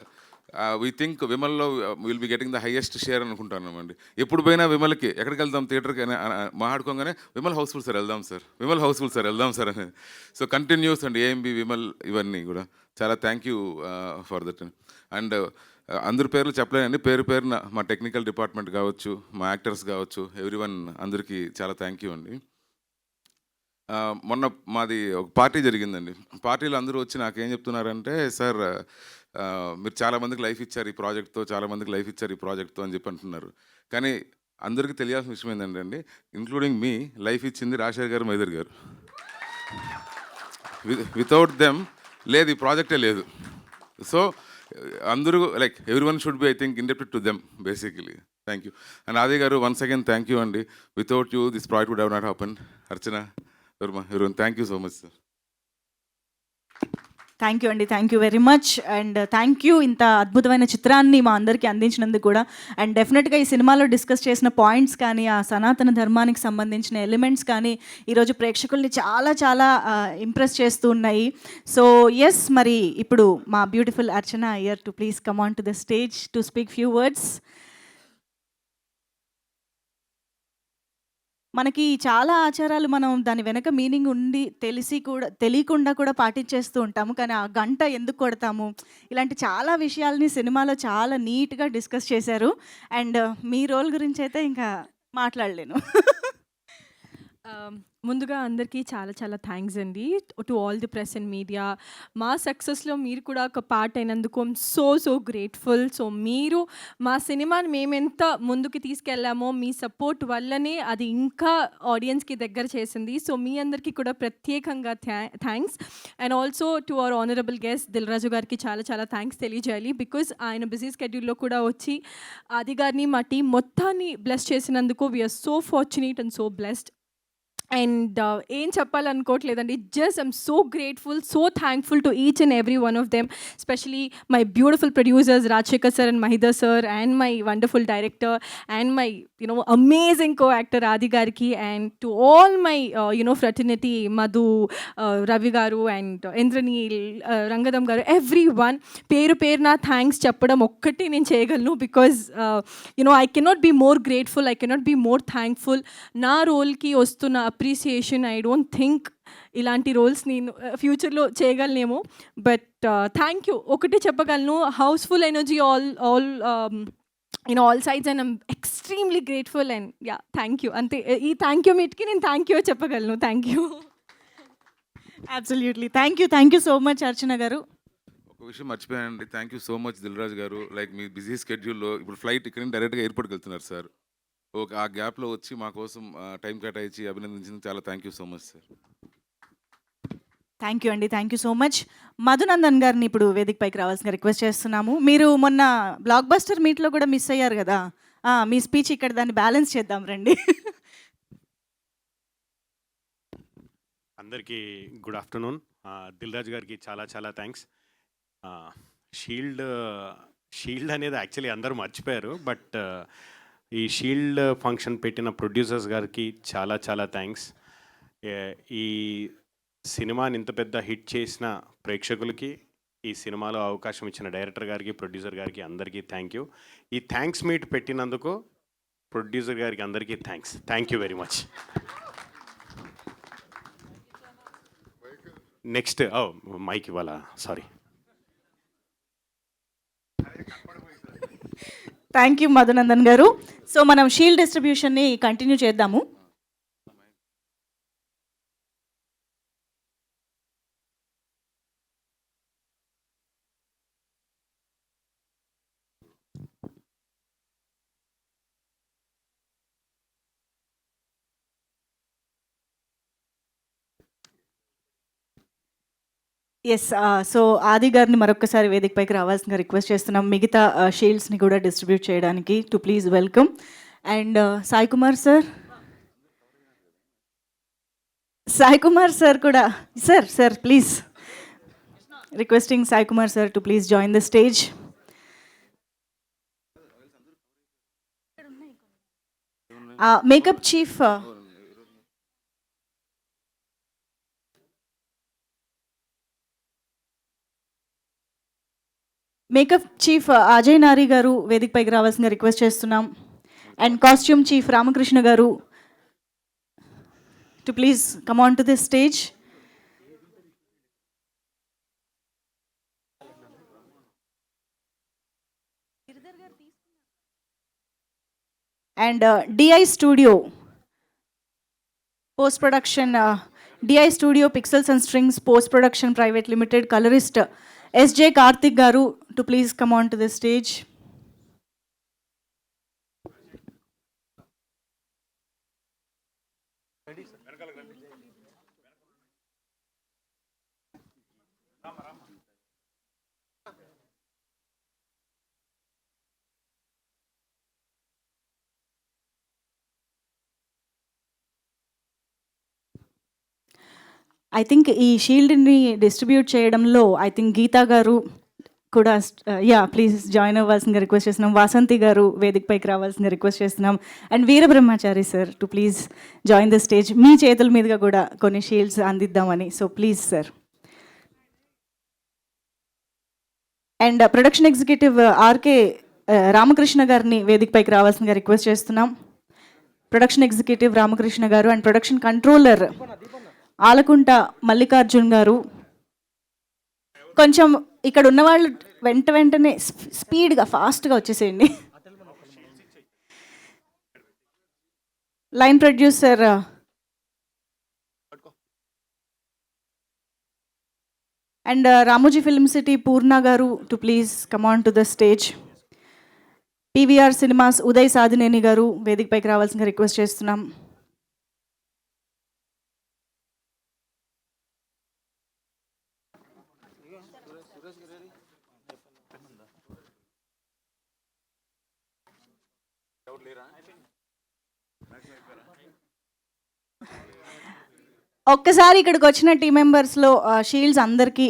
వీ థింక్ విమల్లో will be getting the highest share అనుకుంటున్నామండి. ఎప్పుడు పోయినా విమల్కి ఎక్కడికి వెళ్దాం థియేటర్కి అని మాట్లాడుకోగానే విమల్ హౌస్ఫుల్ సార్ వెళ్దాం సార్, విమల్ హౌస్ఫుల్ సార్ వెళ్దాం సార్ అనేది. సో కంటిన్యూస్ అండి ఏఎంబి విమల్ ఇవన్నీ కూడా చాలా thank you for that. And అందరి పేర్లు చెప్పలేనండి, పేరున మా టెక్నికల్ డిపార్ట్మెంట్ కావచ్చు, మా యాక్టర్స్ కావచ్చు, ఎవ్రీవన్ అందరికీ చాలా థ్యాంక్ యూ అండి. మొన్న మాది ఒక పార్టీ జరిగిందండి. పార్టీలో అందరూ వచ్చి నాకేం చెప్తున్నారంటే, సార్ మీరు చాలామందికి లైఫ్ ఇచ్చారు ఈ ప్రాజెక్ట్తో, చాలామందికి లైఫ్ ఇచ్చారు ఈ ప్రాజెక్ట్తో అని చెప్పి అంటున్నారు. కానీ అందరికీ తెలియాల్సిన విషయం ఏంటంటే, ఇంక్లూడింగ్ మీ, లైఫ్ ఇచ్చింది రాజశేఖర్ గారు, మైదర్ గారు. వితౌట్ దెమ్ లేదు ఈ ప్రాజెక్టే లేదు. సో అందరూ like everyone should be I think indebted to them basically. Thank you. And Aadi గారు వన్స్ అగైన్ థ్యాంక్ యూ అండి. Without you this project would have not happen. Archana, Varma, everyone thank you so much sir. Thank you అండి, thank you very much. And thank you ఇంత అద్భుతమైన చిత్రాన్ని మా అందరికీ అందించినందుకు కూడా. అండ్ డెఫినెట్గా ఈ సినిమాలో డిస్కస్ చేసిన పాయింట్స్ కానీ, ఆ సనాతన ధర్మానికి సంబంధించిన ఎలిమెంట్స్ కానీ ఈరోజు ప్రేక్షకుల్ని చాలా చాలా ఇంప్రెస్ చేస్తూ ఉన్నాయి. సో ఎస్, మరి ఇప్పుడు మా beautiful Archana Iyer to please come on to the stage to speak few words. మనకి చాలా ఆచారాలు మనం దాని వెనక మీనింగ్ ఉండి తెలియకుండా కూడా పాటించేస్తూ ఉంటాము. కానీ ఆ గంట ఎందుకు కొడతాము, ఇలాంటి చాలా విషయాల్ని సినిమాలో చాలా నీట్గా డిస్కస్ చేశారు. అండ్ మీ రోల్ గురించి అయితే ఇంకా మాట్లాడలేను. ముందుగా అందరికీ చాలా చాలా థ్యాంక్స్ అండి to all the press and media. మా సక్సెస్లో మీరు కూడా ఒక పార్ట్ అయినందుకు సో గ్రేట్ఫుల్. సో మీరు మా సినిమాని మేమెంత ముందుకు తీసుకెళ్ళామో మీ సపోర్ట్ వల్లనే అది ఇంకా ఆడియన్స్కి దగ్గర చేసింది. సో మీ అందరికీ కూడా ప్రత్యేకంగా thanks. And also to our honourable guest Dil Raju గారికి చాలా చాలా థ్యాంక్స్ తెలియజేయాలి. బికాజ్ ఆయన బిజీ స్కెడ్యూల్లో కూడా వచ్చి ఆది గారిని మా టీం మొత్తాన్ని బ్లెస్ చేసినందుకు we are so fortunate and so blessed. And ఏం చెప్పాలనుకోవట్లేదండి, just I'm so grateful, so thankful to each and every one of them, specially my beautiful producers Rajasekhar sir and Mahidhar sir, and my wonderful director, and my amazing co actor Aadi గారికి, and to all my fraternity Madhu, Ravi గారు, and Indraneel, రంగదం గారు, every one పేరు నా thanks చెప్పడం ఒక్కటి నేను చేయగలను. Because I cannot be more grateful, I cannot be more thankful. నా రోల్కి వస్తున్న అప్రిసియేషన్ ఐ డోంట్ థింక్ ఇలాంటి రోల్స్ నేను ఫ్యూచర్లో చేయగలనేమో. బట్ థ్యాంక్ యూ ఒకటే చెప్పగలను, housefull energy all sides, and I'm extremely grateful. And thank you. అంతే, ఈ థ్యాంక్ యూ మీట్కి నేను థ్యాంక్ యూ చెప్పగలను. Thank you. Absolutely. Thank you so much Archana గారు. ఒక విషయం మర్చిపోయానండి, thank you so much Dil Raju గారు. లైక్ మీ బిజీ స్కెడ్యూల్లో ఇప్పుడు ఫ్లైట్ ఇక్కడ నుంచి డైరెక్ట్గా ఎయిర్పోర్ట్కి వెళ్తున్నారు సార్. ఆ గ్యాప్లో వచ్చి మా కోసం టైం కేటాయించి అభినందించింది చాలా thank you so much sir. Thank you అండి, thank you so much. Madhunandan గారిని ఇప్పుడు వేదిక పైకి రావాల్సిన రిక్వెస్ట్ చేస్తున్నాము. మీరు మొన్న బ్లాక్ బస్టర్ మీట్లో కూడా మిస్ అయ్యారు కదా, మీ స్పీచ్ ఇక్కడ దాన్ని బ్యాలెన్స్ చేద్దాం రండి. అందరికీ గుడ్ ఆఫ్టర్నూన్. దిల్ రాజు గారికి చాలా చాలా థ్యాంక్స్. షీల్డ్ అనేది యాక్చువల్లీ అందరూ మర్చిపోయారు, బట్ ఈ షీల్డ్ ఫంక్షన్ పెట్టిన ప్రొడ్యూసర్స్ గారికి చాలా చాలా థ్యాంక్స్. ఈ సినిమాని ఇంత పెద్ద హిట్ చేసిన ప్రేక్షకులకి, ఈ సినిమాలో అవకాశం ఇచ్చిన డైరెక్టర్ గారికి, ప్రొడ్యూసర్ గారికి అందరికీ థ్యాంక్ యూ. ఈ థ్యాంక్స్ మీట్ పెట్టినందుకు ప్రొడ్యూసర్ గారికి అందరికీ thank you very much. Next mic ఇవ్వాలా, sorry. Thank you Madhunandan garu. So మనం షీల్డ్ డిస్ట్రిబ్యూషన్ని కంటిన్యూ చేద్దాము. ఎస్, సో ఆది గారిని మరొకసారి వేదికపైకి రావాల్సిన రిక్వెస్ట్ చేస్తున్నాం, మిగతా షీల్డ్స్ని కూడా డిస్ట్రిబ్యూట్ చేయడానికి. To please welcome. And Sai Kumar sir కూడా, sir please requesting Sai Kumar sir to please join the stage. Makeup chief Ajay Nari గారు వేదికపైకి రావాల్సిన రిక్వెస్ట్ చేస్తున్నాం. అండ్ కాస్ట్యూమ్ చీఫ్ రామకృష్ణ గారు to please come on to this stage. And DI studio post production, DI studio pixels and strings post production private limited colourist SJ Karthik గారు to please come on to the stage. I think ఈ షీల్డ్ని distribute చేయడంలో I think Geetha గారు కూడా please join అవ్వాల్సిందిగా request చేస్తున్నాం. వాసంతి గారు వేదికపైకి రావాల్సిందిగా రిక్వెస్ట్ చేస్తున్నాం. And Veerabrahmachari sir to please join the stage. మీ చేతుల మీదుగా కూడా కొన్ని షీల్డ్స్ అందిద్దామని, so please sir. And production executive RK Ramakrishna గారిని వేదికపైకి రావాల్సిందిగా రిక్వెస్ట్ చేస్తున్నాం. ప్రొడక్షన్ ఎగ్జిక్యూటివ్ రామకృష్ణ గారు and production controller Alakunta Mallikarjun గారు. కొంచెం ఇక్కడ ఉన్న వాళ్ళు వెంటనే స్పీడ్గా ఫాస్ట్గా వచ్చేసేయండి. Line producer and Ramoji film city Purna గారు to please come on to the stage. PVR cinemas Uday Sadhineni గారు వేదికపైకి రావాల్సిందిగా రిక్వెస్ట్ చేస్తున్నాం. ఒక్కసారి ఇక్కడికి వచ్చిన టీం మెంబర్స్లో షీల్డ్స్ అందరికీ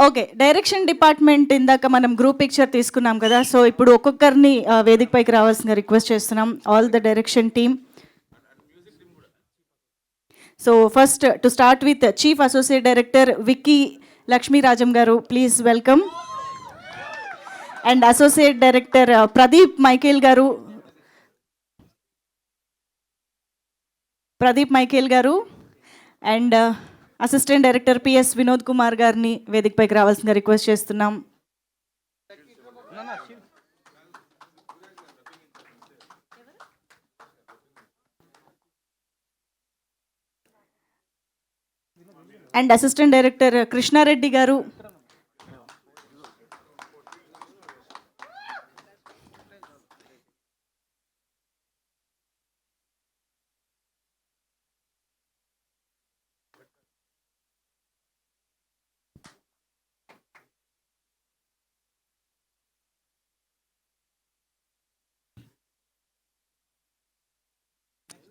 ఓకే. డైరెక్షన్ డిపార్ట్మెంట్ ఇందాక మనం గ్రూప్ పిక్చర్ తీసుకున్నాం కదా, సో ఇప్పుడు ఒక్కొక్కరిని వేదికపైకి రావాల్సిందిగా రిక్వెస్ట్ చేస్తున్నాం, all the direction team. So first to start with chief associate director Vicky Lakshmirajam గారు, please welcome. And associate director Pradeep Michael గారు and assistant director PS Vinod Kumar గారిని వేదికపైకి రావాల్సిందిగా రిక్వెస్ట్ చేస్తున్నాం. అండ్ అసిస్టెంట్ డైరెక్టర్ కృష్ణారెడ్డి గారు,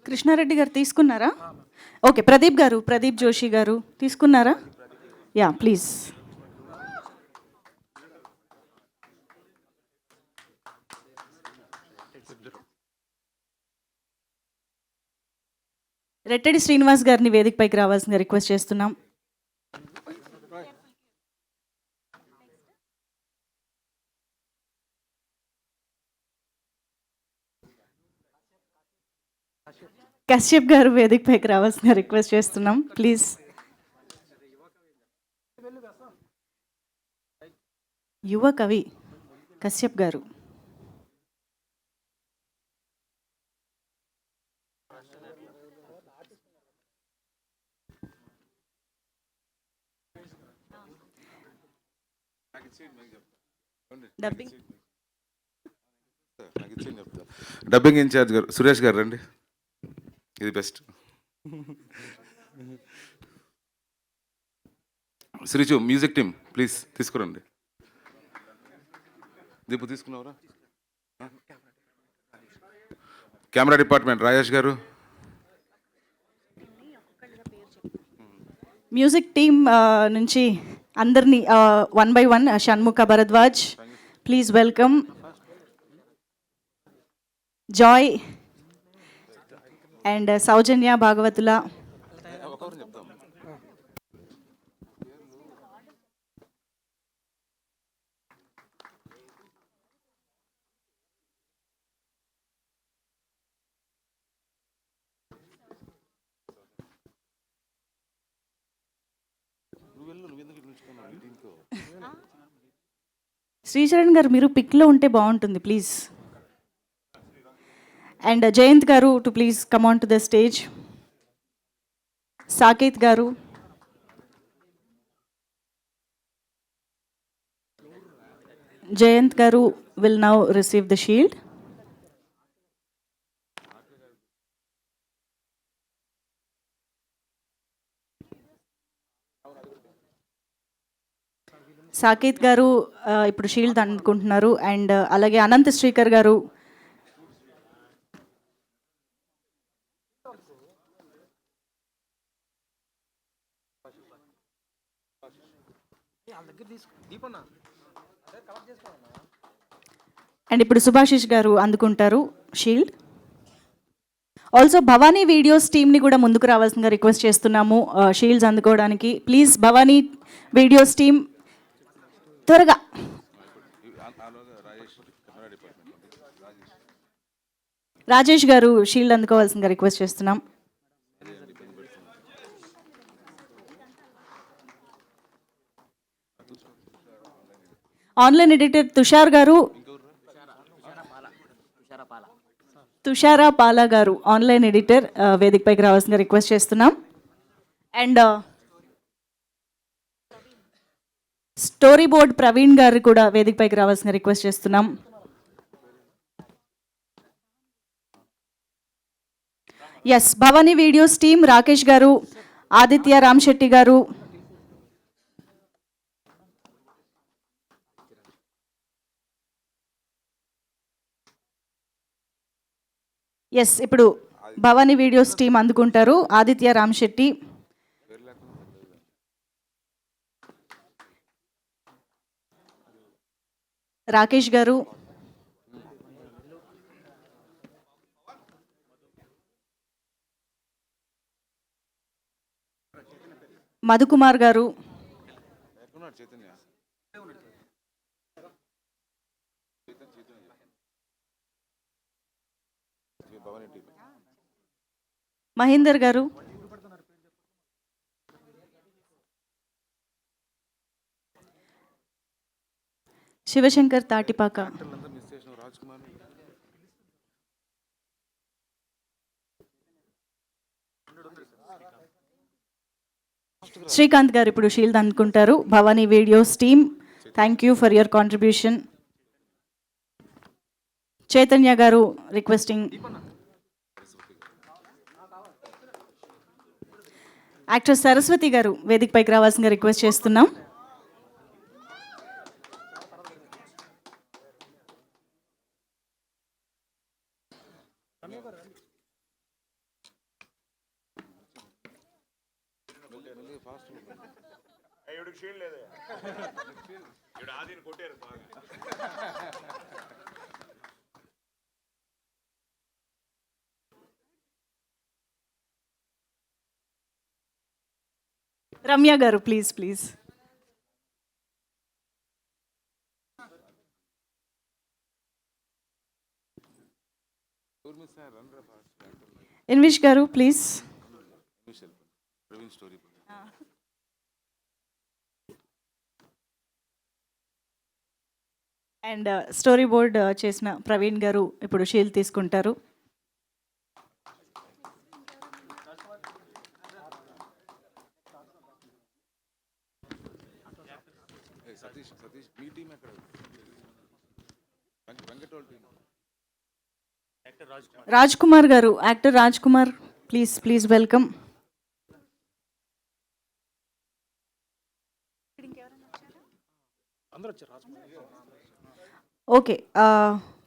కృష్ణారెడ్డి గారు తీసుకున్నారా? ఓకే. ప్రదీప్ జోషి గారు తీసుకున్నారా? Yeah please. రెట్టెడి శ్రీనివాస్ గారిని వేదికపైకి రావాల్సిందిగా రిక్వెస్ట్ చేస్తున్నాం. కశ్యప్ గారు వేదికపైకి రావాల్సిన రిక్వెస్ట్ చేస్తున్నాం, ప్లీజ్. యువ కవి కశ్యప్ గారు. డబ్బింగ్ ఇన్ఛార్జ్ గారు సురేష్ గారు రండి, ఇది best. Srichu music team please తీసుకురండి. దీపు తీసుకున్నావరా? కెమెరా డిపార్ట్మెంట్ రాజేష్ గారు. మ్యూజిక్ టీమ్ నుంచి అందరినీ 1 by 1 Shanmukha Bharadwaj, please welcome. Joy and Soujanya Bhagavatula. Sricharan గారు మీరు పిక్లో ఉంటే బాగుంటుంది ప్లీజ్. అండ్ జయంత్ గారు to please come on to the stage. Saketh గారు, జయంత్ గారు will now receive the shield. Saketh గారు ఇప్పుడు షీల్డ్ అందుకుంటున్నారు. అండ్ అలాగే అనంత్ శ్రీకర్ గారు, అండ్ ఇప్పుడు సుభాషిష్ గారు అందుకుంటారు షీల్డ్. ఆల్సో భవానీ వీడియోస్ టీమ్ని కూడా ముందుకు రావాల్సిందిగా రిక్వెస్ట్ చేస్తున్నాము షీల్డ్స్ అందుకోవడానికి. ప్లీజ్ భవానీ వీడియోస్ టీమ్ త్వరగా. రాజేష్ గారు షీల్డ్ అందుకోవాల్సిందిగా రిక్వెస్ట్ చేస్తున్నాం. ఆన్లైన్ ఎడిటర్ తుషార్ గారు, తుషారా పాలా గారు ఆన్లైన్ ఎడిటర్ వేదికపైకి రావాల్సిందిగా రిక్వెస్ట్ చేస్తున్నాం. అండ్ స్టోరీ బోర్డ్ ప్రవీణ్ గారు కూడా వేదికపైకి రావాల్సిందిగా రిక్వెస్ట్ చేస్తున్నాం. Yes, Bhavani videos team Rakesh garu, Aditya Ramsetti గారు, ఎస్ ఇప్పుడు భవానీ వీడియోస్ టీం అందుకుంటారు. ఆదిత్య రామ్శెట్టి, రాకేష్ గారు, మధుకుమార్ గారు, మహేందర్ గారు, శివశంకర్ తాటిపాక, శ్రీకాంత్ గారు ఇప్పుడు షీల్డ్ అందుకుంటారు. Bhavani videos team, thank you for your contribution. Chaitanya గారు రిక్వెస్టింగ్. యాక్టర్ సరస్వతి గారు వేదికపైకి రావాల్సిందిగా రిక్వెస్ట్ చేస్తున్నాం. రమ్య గారు ప్లీజ్ ప్లీజ్. ఇన్విష్ గారు ప్లీజ్. అండ్ స్టోరీ బోర్డ్ చేసిన ప్రవీణ్ గారు ఇప్పుడు షీల్డ్ తీసుకుంటారు. Raj Kumar garu, actor Raj Kumar please please welcome. Okay,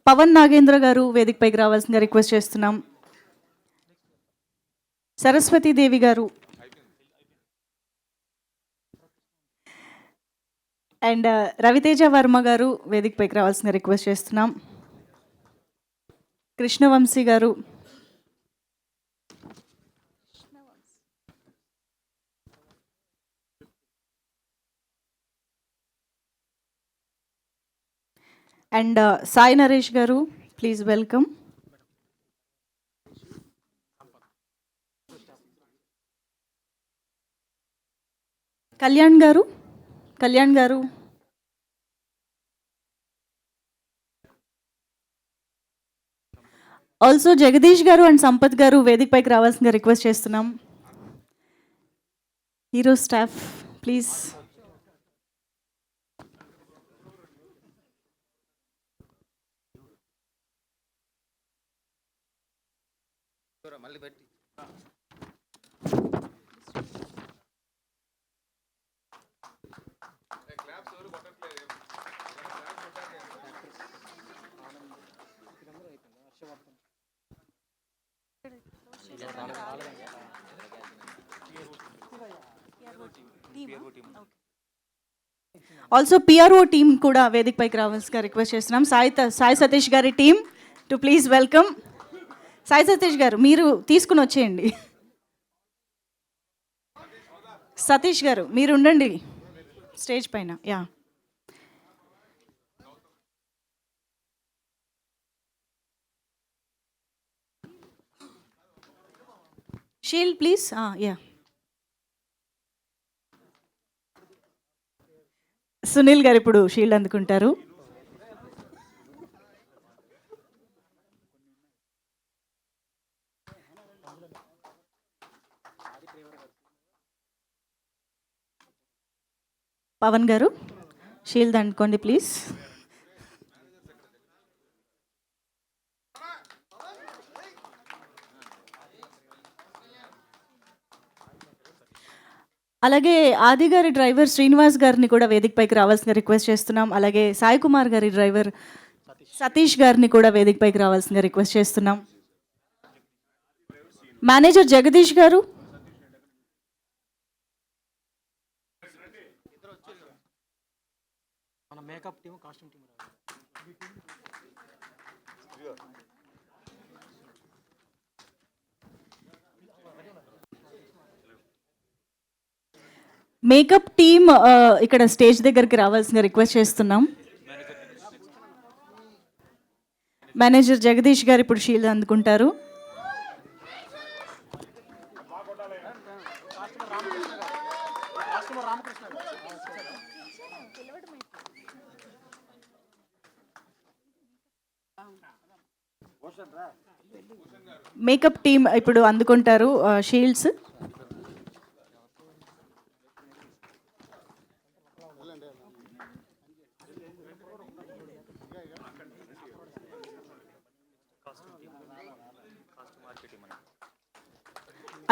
Pavan Nagendra garu వేదికపైకి రావాల్సిందిగా రిక్వెస్ట్ చేస్తున్నాం. సరస్వతీదేవి గారు అండ్ రవితేజ వర్మ గారు వేదికపైకి రావాల్సిందిగా రిక్వెస్ట్ చేస్తున్నాం. కృష్ణవంశీ గారు, అండ్ సాయి నరేష్ గారు ప్లీజ్ వెల్కమ్. కళ్యాణ్ గారు, కళ్యాణ్ గారు, ఆల్సో జగదీష్ గారు అండ్ సంపత్ గారు వేదికపైకి రావాల్సిందిగా రిక్వెస్ట్ చేస్తున్నాం. Hero staff please. Also PRO team కూడా వేదికపైకి రావాల్సిగా రిక్వెస్ట్ చేస్తున్నాం. సాయి సతీష్ గారి team to please welcome. Sai Satish గారు మీరు తీసుకుని వచ్చేయండి. సతీష్ గారు మీరు ఉండండి స్టేజ్ పైన. Yeah, shield please. Yeah, Sunil గారు ఇప్పుడు షీల్డ్ అందుకుంటారు. పవన్ గారు షీల్డ్ అనుకోండి ప్లీజ్. అలాగే ఆది గారి డ్రైవర్ శ్రీనివాస్ గారిని కూడా వేదికపైకి రావాల్సిన రిక్వెస్ట్ చేస్తున్నాం. అలాగే సాయి కుమార్ గారి డ్రైవర్ సతీష్ గారిని కూడా వేదికపైకి రావాల్సిన రిక్వెస్ట్ చేస్తున్నాం. మేనేజర్ జగదీష్ గారు, మేకప్ టీమ్ ఇక్కడ స్టేజ్ దగ్గరికి రావాల్సిన రిక్వెస్ట్ చేస్తున్నాం. మేనేజర్ జగదీష్ గారు ఇప్పుడు షీల్డ్ అందుకుంటారు. మేకప్ టీమ్ ఇప్పుడు అందుకుంటారు షీల్డ్స్.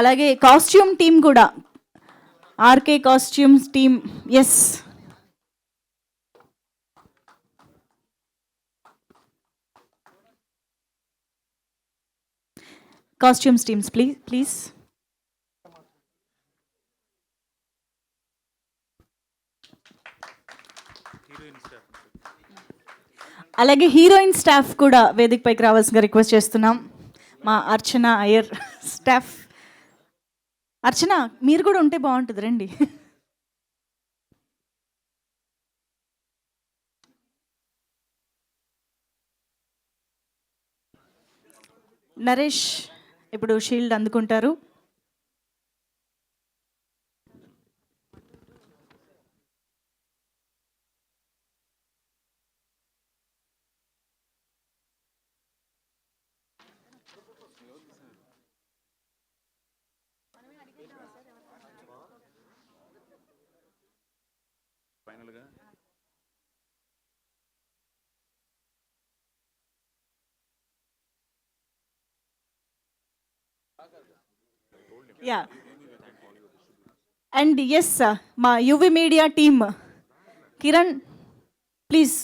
అలాగే కాస్ట్యూమ్ టీం కూడా, RK costumes team, yes costumes teams please. అలాగే హీరోయిన్ స్టాఫ్ కూడా వేదికపైకి రావాల్సిందిగా రిక్వెస్ట్ చేస్తున్నాం. మా అర్చన అయ్యర్ స్టాఫ్. అర్చన మీరు కూడా ఉంటే బాగుంటుంది, రండి. నరేష్ ఇప్పుడు షీల్డ్ అందుకుంటారు. ఫైనల్గా యా అండ్ ఎస్ మా UV media team, Kiran please.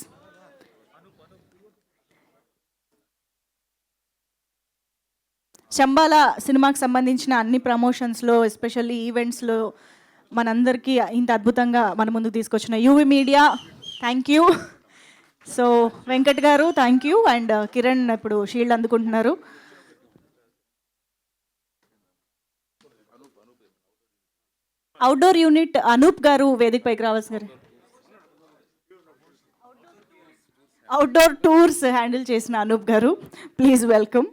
Shambala సినిమాకి సంబంధించిన అన్ని ప్రమోషన్స్లో, ఎస్పెషల్లీ ఈవెంట్స్లో మనందరికీ ఇంత అద్భుతంగా మన ముందుకు తీసుకొచ్చిన UV media, thank you. So Venkat గారు థ్యాంక్ యూ. అండ్ కిరణ్ ఇప్పుడు షీల్డ్ అందుకుంటున్నారు. అవుట్డోర్ యూనిట్ అనూప్ గారు వేదికపైకి రావాల్సిన, అవుట్డోర్ టూర్స్ హ్యాండిల్ చేసిన అనూప్ గారు ప్లీజ్ వెల్కమ్.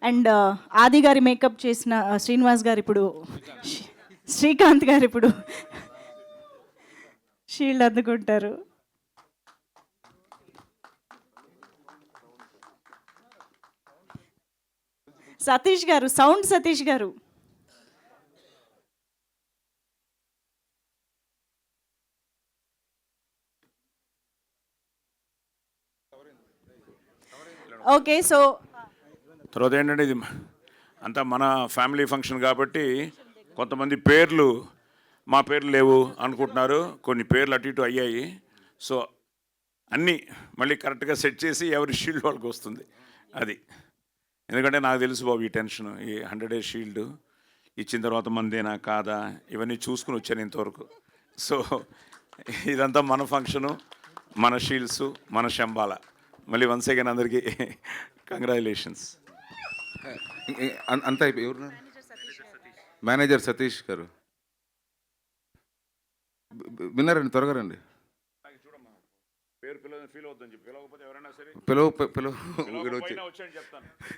అండ్ ఆది గారి మేకప్ చేసిన శ్రీనివాస్ గారు ఇప్పుడు, శ్రీకాంత్ గారు ఇప్పుడు షీల్డ్ అందుకుంటారు. సతీష్ గారు, సౌండ్ సతీష్ గారు. ఓకే, సో తర్వాత ఏంటంటే ఇది అంతా మన ఫ్యామిలీ ఫంక్షన్ కాబట్టి కొంతమంది పేర్లు మా పేర్లు లేవు అనుకుంటున్నారు, కొన్ని పేర్లు అటు ఇటు అయ్యాయి. సో అన్నీ మళ్ళీ కరెక్ట్గా సెట్ చేసి ఎవరి షీల్డ్ వాళ్ళకి వస్తుంది అది. ఎందుకంటే నాకు తెలుసు బాబు ఈ టెన్షన్, ఈ 100 days షీల్డ్ ఇచ్చిన తర్వాత మందేనా కాదా ఇవన్నీ చూసుకుని వచ్చాను ఇంతవరకు. సో ఇదంతా మన ఫంక్షను, మన షీల్డ్స్, మన శంబాల. మళ్ళీ వన్స్ అగైన్ అందరికీ కంగ్రాచులేషన్స్. అంతా అయిపోయి ఎవరు మేనేజర్ సతీష్ గారు విన్నారండి, త్వరగా రండి.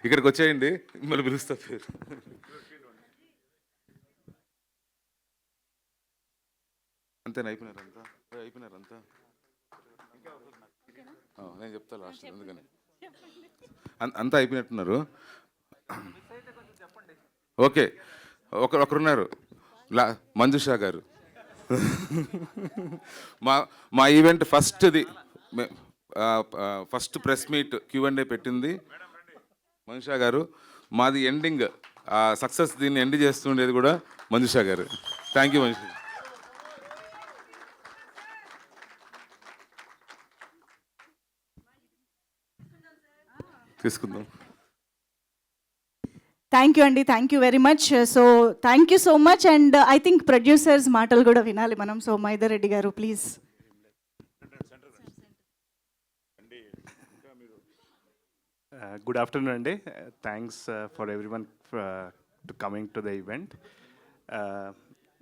ఇక్కడికి వచ్చేయండి, మళ్ళీ పిలుస్తా పేరు. అంతేనా? అయిపోయినారంతా? అయిపోయినారంతా? నేను చెప్తా లాస్ట్, ఎందుకని అంతా అయిపోయినట్టున్నారు. ఓకే, ఒకరున్నారు, మంజుషా గారు. మా event first press meet Q&A పెట్టింది మంజుషా గారు. మాది ఎండింగ్ సక్సెస్, దీన్ని ఎండ్ చేస్తుండేది కూడా మంజుషా గారు. Thank you Manjusha. తీసుకుందాం. థ్యాంక్ యూ అండి, thank you very much. So thank you so much. And I think producers మాటలు కూడా వినాలి మనం. సో మైదర్ రెడ్డి గారు please. Good afternoon, Andy. Thanks for everyone to coming to the event.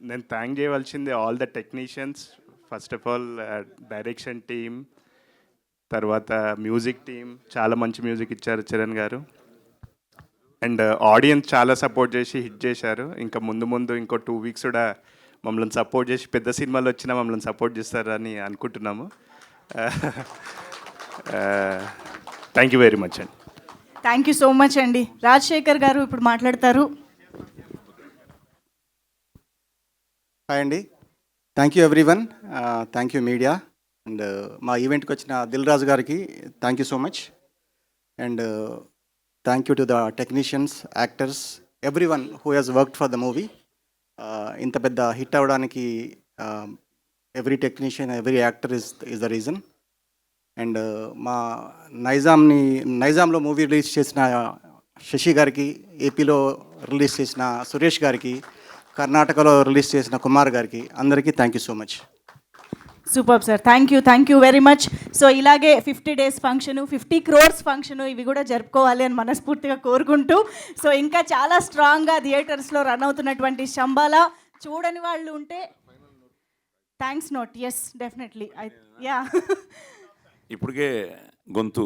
Then thank cheyavalsinde all the technicians. First of all, direction team, tarvata music team. Chala manchi music icharu Charan garu. And audience chala support చేసి hit చేశారు. ఇంకా ముందు ఇంకో 2 weeks కూడా మమ్మల్ని support చేసి పెద్ద సినిమాలు వచ్చినా మమ్మల్ని సపోర్ట్ చేస్తారని అనుకుంటున్నాము. థ్యాంక్ యూ వెరీ మచ్ అండి. థ్యాంక్ యూ సో మచ్ అండి. రాజశేఖర్ గారు ఇప్పుడు మాట్లాడతారు. హాయ్ అండి, thank you everyone, thank you media. And మా ఈవెంట్కి వచ్చిన దిల్ రాజు గారికి thank you so much. And thank you to the technicians, actors, everyone who has worked for the movie. ఇంత పెద్ద హిట్ అవ్వడానికి every technician, every actor is the reason. And మా నైజాంలో movie release చేసిన శశి గారికి, ఏపీలో రిలీజ్ చేసిన సురేష్ గారికి, కర్ణాటకలో రిలీజ్ చేసిన కుమార్ గారికి, అందరికీ thank you so much. Super sir, thank you very much. So ఇలాగే 50 days ఫంక్షను, 50 crores ఫంక్షను, ఇవి కూడా జరుపుకోవాలి అని మనస్ఫూర్తిగా కోరుకుంటూ, సో ఇంకా చాలా స్ట్రాంగ్గా థియేటర్స్లో రన్ అవుతున్నటువంటి శంబాలా చూడని వాళ్ళు ఉంటే thanks note. Yes definitely, yeah. ఇప్పటికే గొంతు.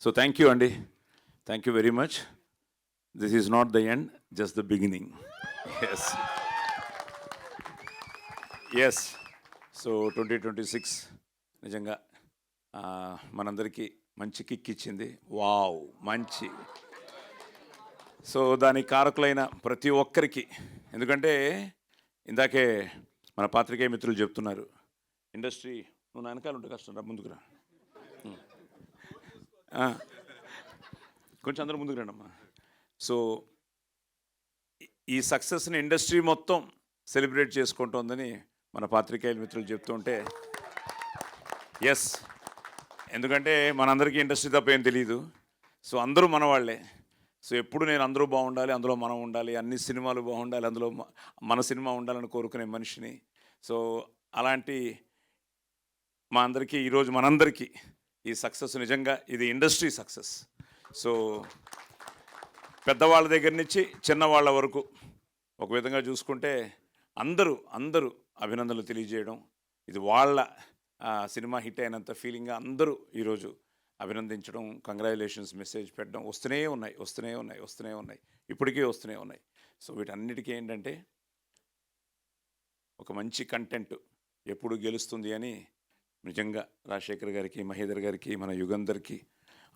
సో థ్యాంక్ యూ అండి, thank you very much. This is not the end, just the beginning. Yes. So 2026 నిజంగా మనందరికీ మంచి కిక్ ఇచ్చింది. వావ్, మంచి. సో దానికి కారకులైన ప్రతి ఒక్కరికి, ఎందుకంటే ఇందాకే మన పాత్రికేయ మిత్రులు చెప్తున్నారు, ఇండస్ట్రీ, నువ్వు నా వెనకాల ఉంటే కష్టం, రా ముందుకురా, కొంచెం అందరూ ముందుకు రండమ్మా. సో ఈ సక్సెస్ని ఇండస్ట్రీ మొత్తం సెలబ్రేట్ చేసుకుంటోందని మన పాత్రికేయుల మిత్రులు చెప్తుంటే, ఎస్, ఎందుకంటే మనందరికీ ఇండస్ట్రీ తప్ప ఏం తెలియదు. సో అందరూ మన వాళ్ళే. సో ఎప్పుడు నేను అందరూ బాగుండాలి, అందులో మనం ఉండాలి, అన్ని సినిమాలు బాగుండాలి, అందులో మన సినిమా ఉండాలని కోరుకునే మనిషిని. సో అలాంటి మా అందరికీ ఈరోజు మనందరికీ ఈ సక్సెస్ నిజంగా ఇది ఇండస్ట్రీ సక్సెస్. సో పెద్దవాళ్ళ దగ్గర నుంచి చిన్నవాళ్ళ వరకు ఒక విధంగా చూసుకుంటే అందరూ అభినందనలు తెలియజేయడం, ఇది వాళ్ళ సినిమా హిట్ అయినంత ఫీలింగ్గా అందరూ ఈరోజు అభినందించడం, కంగ్రాచులేషన్స్ మెసేజ్ పెట్టడం వస్తూనే ఉన్నాయి, ఇప్పటికీ వస్తూనే ఉన్నాయి. సో వీటన్నిటికీ ఏంటంటే ఒక మంచి కంటెంట్ ఎప్పుడు గెలుస్తుంది అని నిజంగా రాజశేఖర్ గారికి, మహేందర్ గారికి, మన యుగంధర్కి,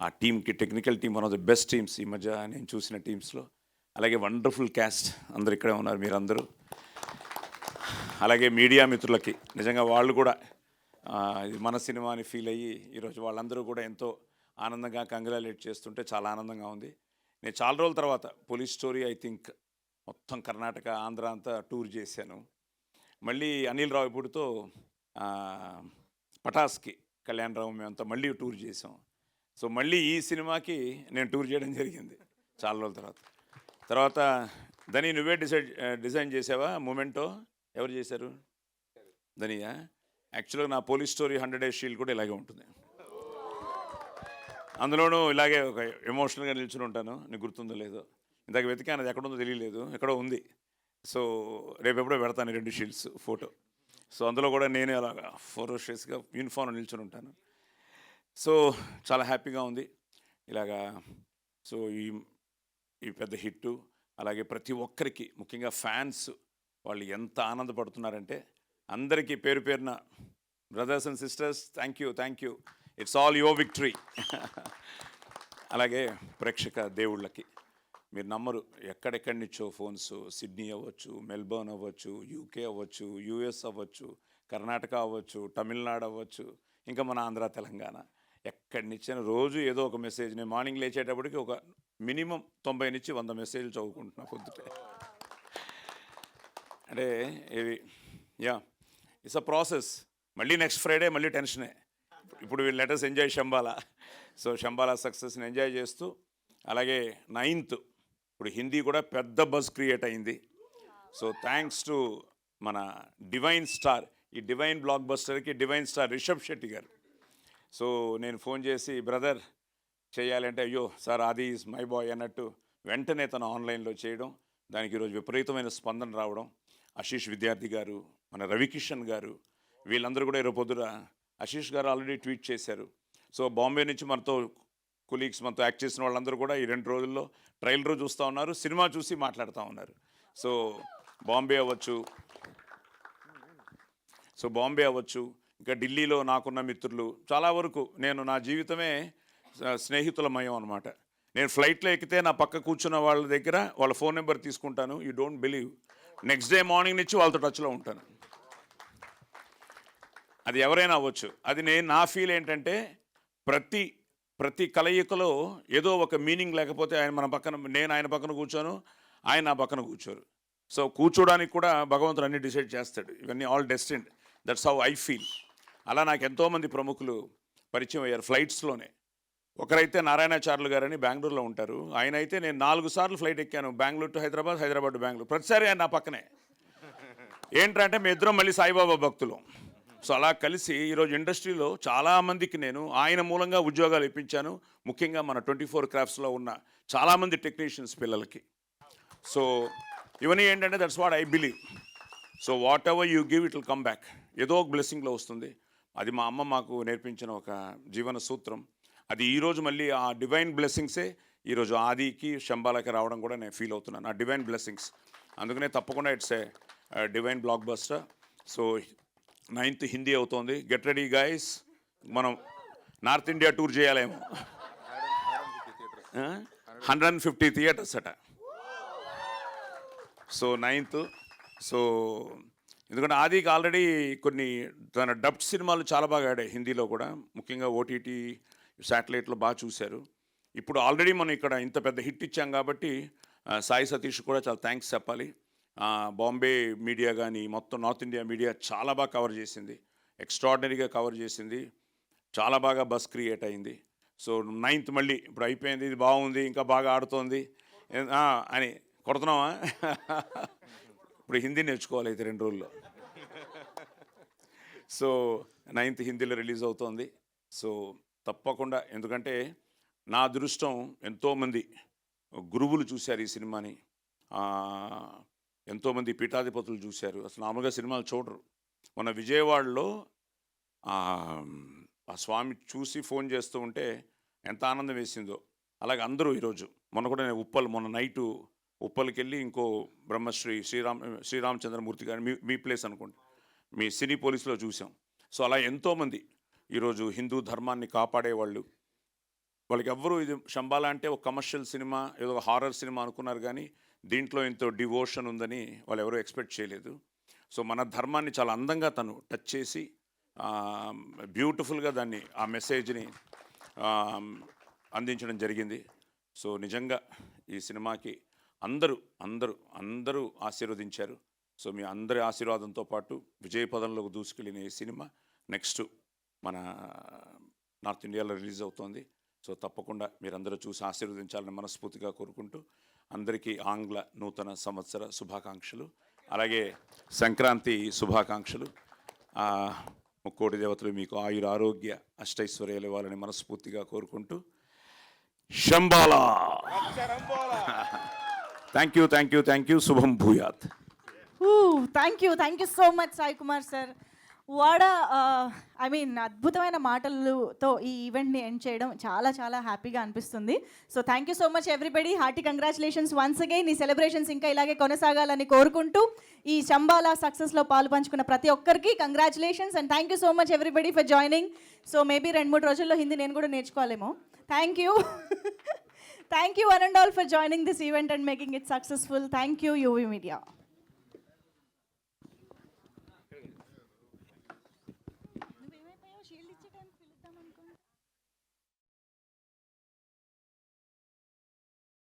ఆ టీంకి, technical team, one of the best teams ఈ మధ్య నేను చూసిన టీమ్స్లో. అలాగే వండర్ఫుల్ క్యాస్ట్, అందరు ఇక్కడే ఉన్నారు మీరందరూ. అలాగే మీడియా మిత్రులకి నిజంగా వాళ్ళు కూడా ఇది మన సినిమా అని ఫీల్ అయ్యి ఈరోజు వాళ్ళందరూ కూడా ఎంతో ఆనందంగా కంగ్రాచులేట్ చేస్తుంటే చాలా ఆనందంగా ఉంది. నేను చాలా రోజుల తర్వాత పోలీస్ స్టోరీ ఐ థింక్ మొత్తం కర్ణాటక, ఆంధ్ర అంతా టూర్ చేశాను. మళ్ళీ అనిల్ రావిపూడితో పటాస్కి, కళ్యాణరావు, మేమంతా మళ్ళీ టూర్ చేసాం. సో మళ్ళీ ఈ సినిమాకి నేను టూర్ చేయడం జరిగింది చాలా రోజుల తర్వాత. దాన్ని నువ్వే డిజైన్ చేసావా? మూమెంటో ఎవరు చేశారు? ధనియా. యాక్చువల్గా నా పోలీస్ స్టోరీ 100 Days షీల్డ్ కూడా ఇలాగే ఉంటుంది. అందులోనూ ఇలాగే ఒక ఎమోషనల్గా నిల్చుని ఉంటాను. నీకు గుర్తుందో లేదో, ఇందాక వెతికాను, అది ఎక్కడుందో తెలియలేదు, ఎక్కడో ఉంది. సో రేపు ఎప్పుడో పెడతాను 2 షీల్డ్స్ ఫోటో. సో అందులో కూడా నేనే అలాగా ఫోరోషియస్గా యూనిఫామ్ నిల్చుని ఉంటాను. సో చాలా హ్యాపీగా ఉంది ఇలాగా. సో ఈ పెద్ద హిట్టు, అలాగే ప్రతి ఒక్కరికి, ముఖ్యంగా ఫ్యాన్స్ వాళ్ళు ఎంత ఆనందపడుతున్నారంటే అందరికీ పేరు పేరున brothers and sisters thank you it's all your victory. అలాగే ప్రేక్షక దేవుళ్ళకి మీరు నమ్మరు, ఎక్కడెక్కడి నుంచో ఫోన్స్, సిడ్నీ అవ్వచ్చు, మెల్బోర్న్ అవ్వచ్చు, యూకే అవ్వచ్చు, యూఎస్ అవ్వచ్చు, కర్ణాటక అవ్వచ్చు, తమిళనాడు అవ్వచ్చు, ఇంకా మన ఆంధ్ర తెలంగాణ, ఎక్కడి నుంచి రోజు ఏదో ఒక మెసేజ్. నేను మార్నింగ్ లేచేటప్పటికి ఒక మినిమం 90 నుంచి 100 మెసేజ్లు చదువుకుంటున్నా పొద్దుటే. అంటే ఇవి ఇట్స్ అ ప్రాసెస్. మళ్ళీ నెక్స్ట్ ఫ్రైడే మళ్ళీ టెన్షనే. ఇప్పుడు వీళ్ళు లెటర్స్ ఎంజాయ్ శంబాలా. సో శంబాలా సక్సెస్ని ఎంజాయ్ చేస్తూ, అలాగే 9th ఇప్పుడు హిందీ కూడా పెద్ద బజ్ క్రియేట్ అయింది. సో థ్యాంక్స్ టు మన డివైన్ స్టార్, ఈ డివైన్ బ్లాక్ బస్టర్కి డివైన్ స్టార్ రిషబ్ శెట్టి గారు. సో నేను ఫోన్ చేసి బ్రదర్ చేయాలంటే, అయ్యో సార్ ఆది ఈజ్ మై బాయ్ అన్నట్టు వెంటనే తను ఆన్లైన్లో చేయడం, దానికి ఈరోజు విపరీతమైన స్పందన రావడం. ఆశీష్ విద్యార్థి గారు, మన రవికిషన్ గారు, వీళ్ళందరూ కూడా ఈరోజు పొద్దున ఆశీష్ గారు ఆల్రెడీ ట్వీట్ చేశారు. సో బాంబే నుంచి మనతో కొలీగ్స్, మనతో యాక్ట్ చేసిన వాళ్ళందరూ కూడా ఈ 2 రోజుల్లో ట్రైలర్ చూస్తూ ఉన్నారు, సినిమా చూసి మాట్లాడుతూ ఉన్నారు. సో బాంబే అవ్వచ్చు, ఇంకా ఢిల్లీలో నాకున్న మిత్రులు చాలా వరకు, నేను నా జీవితమే స్నేహితులమయం అనమాట. నేను ఫ్లైట్లో ఎక్కితే నా పక్క కూర్చున్న వాళ్ళ దగ్గర వాళ్ళ ఫోన్ నెంబర్ తీసుకుంటాను. You don't believe, next day morning నుంచి వాళ్ళతో టచ్లో ఉంటాను. అది ఎవరైనా అవ్వచ్చు. అది నా ఫీల్ ఏంటంటే, ప్రతి కలయికలో ఏదో ఒక మీనింగ్ లేకపోతే నేను ఆయన పక్కన కూర్చోను, ఆయన నా పక్కన కూర్చోరు. సో కూర్చోడానికి కూడా భగవంతుడు అన్ని డిసైడ్ చేస్తాడు. ఇవన్నీ all destined. That's how I feel. అలా నాకు ఎంతోమంది ప్రముఖులు పరిచయం అయ్యారు ఫ్లైట్స్లోనే. ఒకరైతే నారాయణాచార్యులు గారని బెంగళూరులో ఉంటారు. ఆయన అయితే నేను 4 సార్లు ఫ్లైట్ ఎక్కాను, బెంగళూరు టు హైదరాబాద్, హైదరాబాద్ టు బెంగళూరు. ప్రతిసారి ఆయన నా పక్కనే. ఏంటంటే మీ ఇద్దరం మళ్ళీ సాయిబాబా భక్తులు. సో అలా కలిసి ఈరోజు ఇండస్ట్రీలో చాలామందికి నేను ఆయన మూలంగా ఉద్యోగాలు ఇప్పించాను. ముఖ్యంగా మన 24 క్రాఫ్ట్స్లో ఉన్న చాలామంది టెక్నీషియన్స్ పిల్లలకి. సో ఇవన్నీ ఏంటంటే that's what I believe. So what ever you give it will come back. ఏదో ఒక బ్లెస్సింగ్లో వస్తుంది. అది మా అమ్మ మాకు నేర్పించిన ఒక జీవన సూత్రం. అది ఈరోజు మళ్ళీ ఆ డివైన్ బ్లెస్సింగ్సే ఈరోజు ఆదికి శంబాలకి రావడం కూడా నేను ఫీల్ అవుతున్నాను, ఆ డివైన్ బ్లెస్సింగ్స్. అందుకనే తప్పకుండా it's a divine block buster. So 9th Hindi అవుతోంది. గెట్ రెడీ గైస్, మనం నార్త్ ఇండియా టూర్ చేయాలేమో. 150 థియేటర్స్ అట. So 9th. సో ఎందుకంటే ఆదికి ఆల్రెడీ కొన్ని తన డబ్డ్ సినిమాలు చాలా బాగా ఆడాయి హిందీలో కూడా, ముఖ్యంగా ఓటీటీ శాటిలైట్లో బాగా చూశారు. ఇప్పుడు ఆల్రెడీ మనం ఇక్కడ ఇంత పెద్ద హిట్ ఇచ్చాం కాబట్టి సాయి సతీష్ కూడా చాలా థ్యాంక్స్ చెప్పాలి. బాంబే మీడియా కానీ మొత్తం నార్త్ ఇండియా మీడియా చాలా బాగా కవర్ చేసింది, ఎక్స్ట్రాడినరీగా కవర్ చేసింది, చాలా బాగా బస్ క్రియేట్ అయింది. సో 9th మళ్ళీ ఇప్పుడు అయిపోయింది, ఇది బాగుంది, ఇంకా బాగా ఆడుతోంది అని కొడుతున్నావా? ఇప్పుడు హిందీ నేర్చుకోవాలి అయితే 2 రోజుల్లో. సో 9th హిందీలో రిలీజ్ అవుతోంది. సో తప్పకుండా, ఎందుకంటే నా అదృష్టం ఎంతోమంది గురువులు చూశారు ఈ సినిమాని, ఎంతోమంది పీఠాధిపతులు చూశారు. అసలు మామూలుగా సినిమాలు చూడరు. మొన్న విజయవాడలో ఆ స్వామి చూసి ఫోన్ చేస్తూ ఉంటే ఎంత ఆనందం వేసిందో, అలాగే అందరూ ఈరోజు మొన్న కూడా నేను మొన్న నైటు ఉప్పల్కి వెళ్ళి ఇంకో బ్రహ్మశ్రీ శ్రీరామచంద్రమూర్తి గారు మీ ప్లేస్ అనుకోండి, మీ సినీ పోలీసులో చూసాం. సో అలా ఎంతోమంది ఈరోజు హిందూ ధర్మాన్ని కాపాడేవాళ్ళు, వాళ్ళకి ఎవ్వరూ ఇది శంబాలా అంటే ఒక కమర్షియల్ సినిమా, ఏదో ఒక హారర్ సినిమా అనుకున్నారు, కానీ దీంట్లో ఎంతో డివోషన్ ఉందని వాళ్ళు ఎవరూ ఎక్స్పెక్ట్ చేయలేదు. సో మన ధర్మాన్ని చాలా అందంగా తను టచ్ చేసి బ్యూటిఫుల్గా దాన్ని, ఆ మెసేజ్ని అందించడం జరిగింది. సో నిజంగా ఈ సినిమాకి అందరూ ఆశీర్వదించారు. సో మీ అందరి ఆశీర్వాదంతో పాటు విజయపదంలోకి దూసుకెళ్ళిన ఈ సినిమా నెక్స్ట్ మన నార్త్ ఇండియాలో రిలీజ్ అవుతోంది. సో తప్పకుండా మీరందరూ చూసి ఆశీర్వదించాలని మనస్ఫూర్తిగా కోరుకుంటూ, అందరికీ ఆంగ్ల నూతన సంవత్సర శుభాకాంక్షలు, అలాగే సంక్రాంతి శుభాకాంక్షలు. ముక్కోటి దేవతలు మీకు ఆయుర ఆరోగ్య అష్టైశ్వర్యాలు ఇవ్వాలని మనస్ఫూర్తిగా కోరుకుంటూ, శంబాలా. థ్యాంక్ యూ, శుభం భూయాత్. Thank you so much Sai Kumar sir. వాడ ఐ మీన్ అద్భుతమైన మాటలతో ఈ ఈవెంట్ని ఎండ్ చేయడం చాలా చాలా హ్యాపీగా అనిపిస్తుంది. So thank you so much everybody. Hearty congratulations once again. ఈ సెలబ్రేషన్స్ ఇంకా ఇలాగే కొనసాగాలని కోరుకుంటూ ఈ శంబాలా సక్సెస్లో పాలు పంచుకున్న ప్రతి ఒక్కరికి congratulations and thank you so much everybody for joining. So maybe 2-3 రోజుల్లో హిందీ నేను కూడా నేర్చుకోవాలేమో. Thank you. Thank you one and all for joining this event and making it successful. Thank you UV media.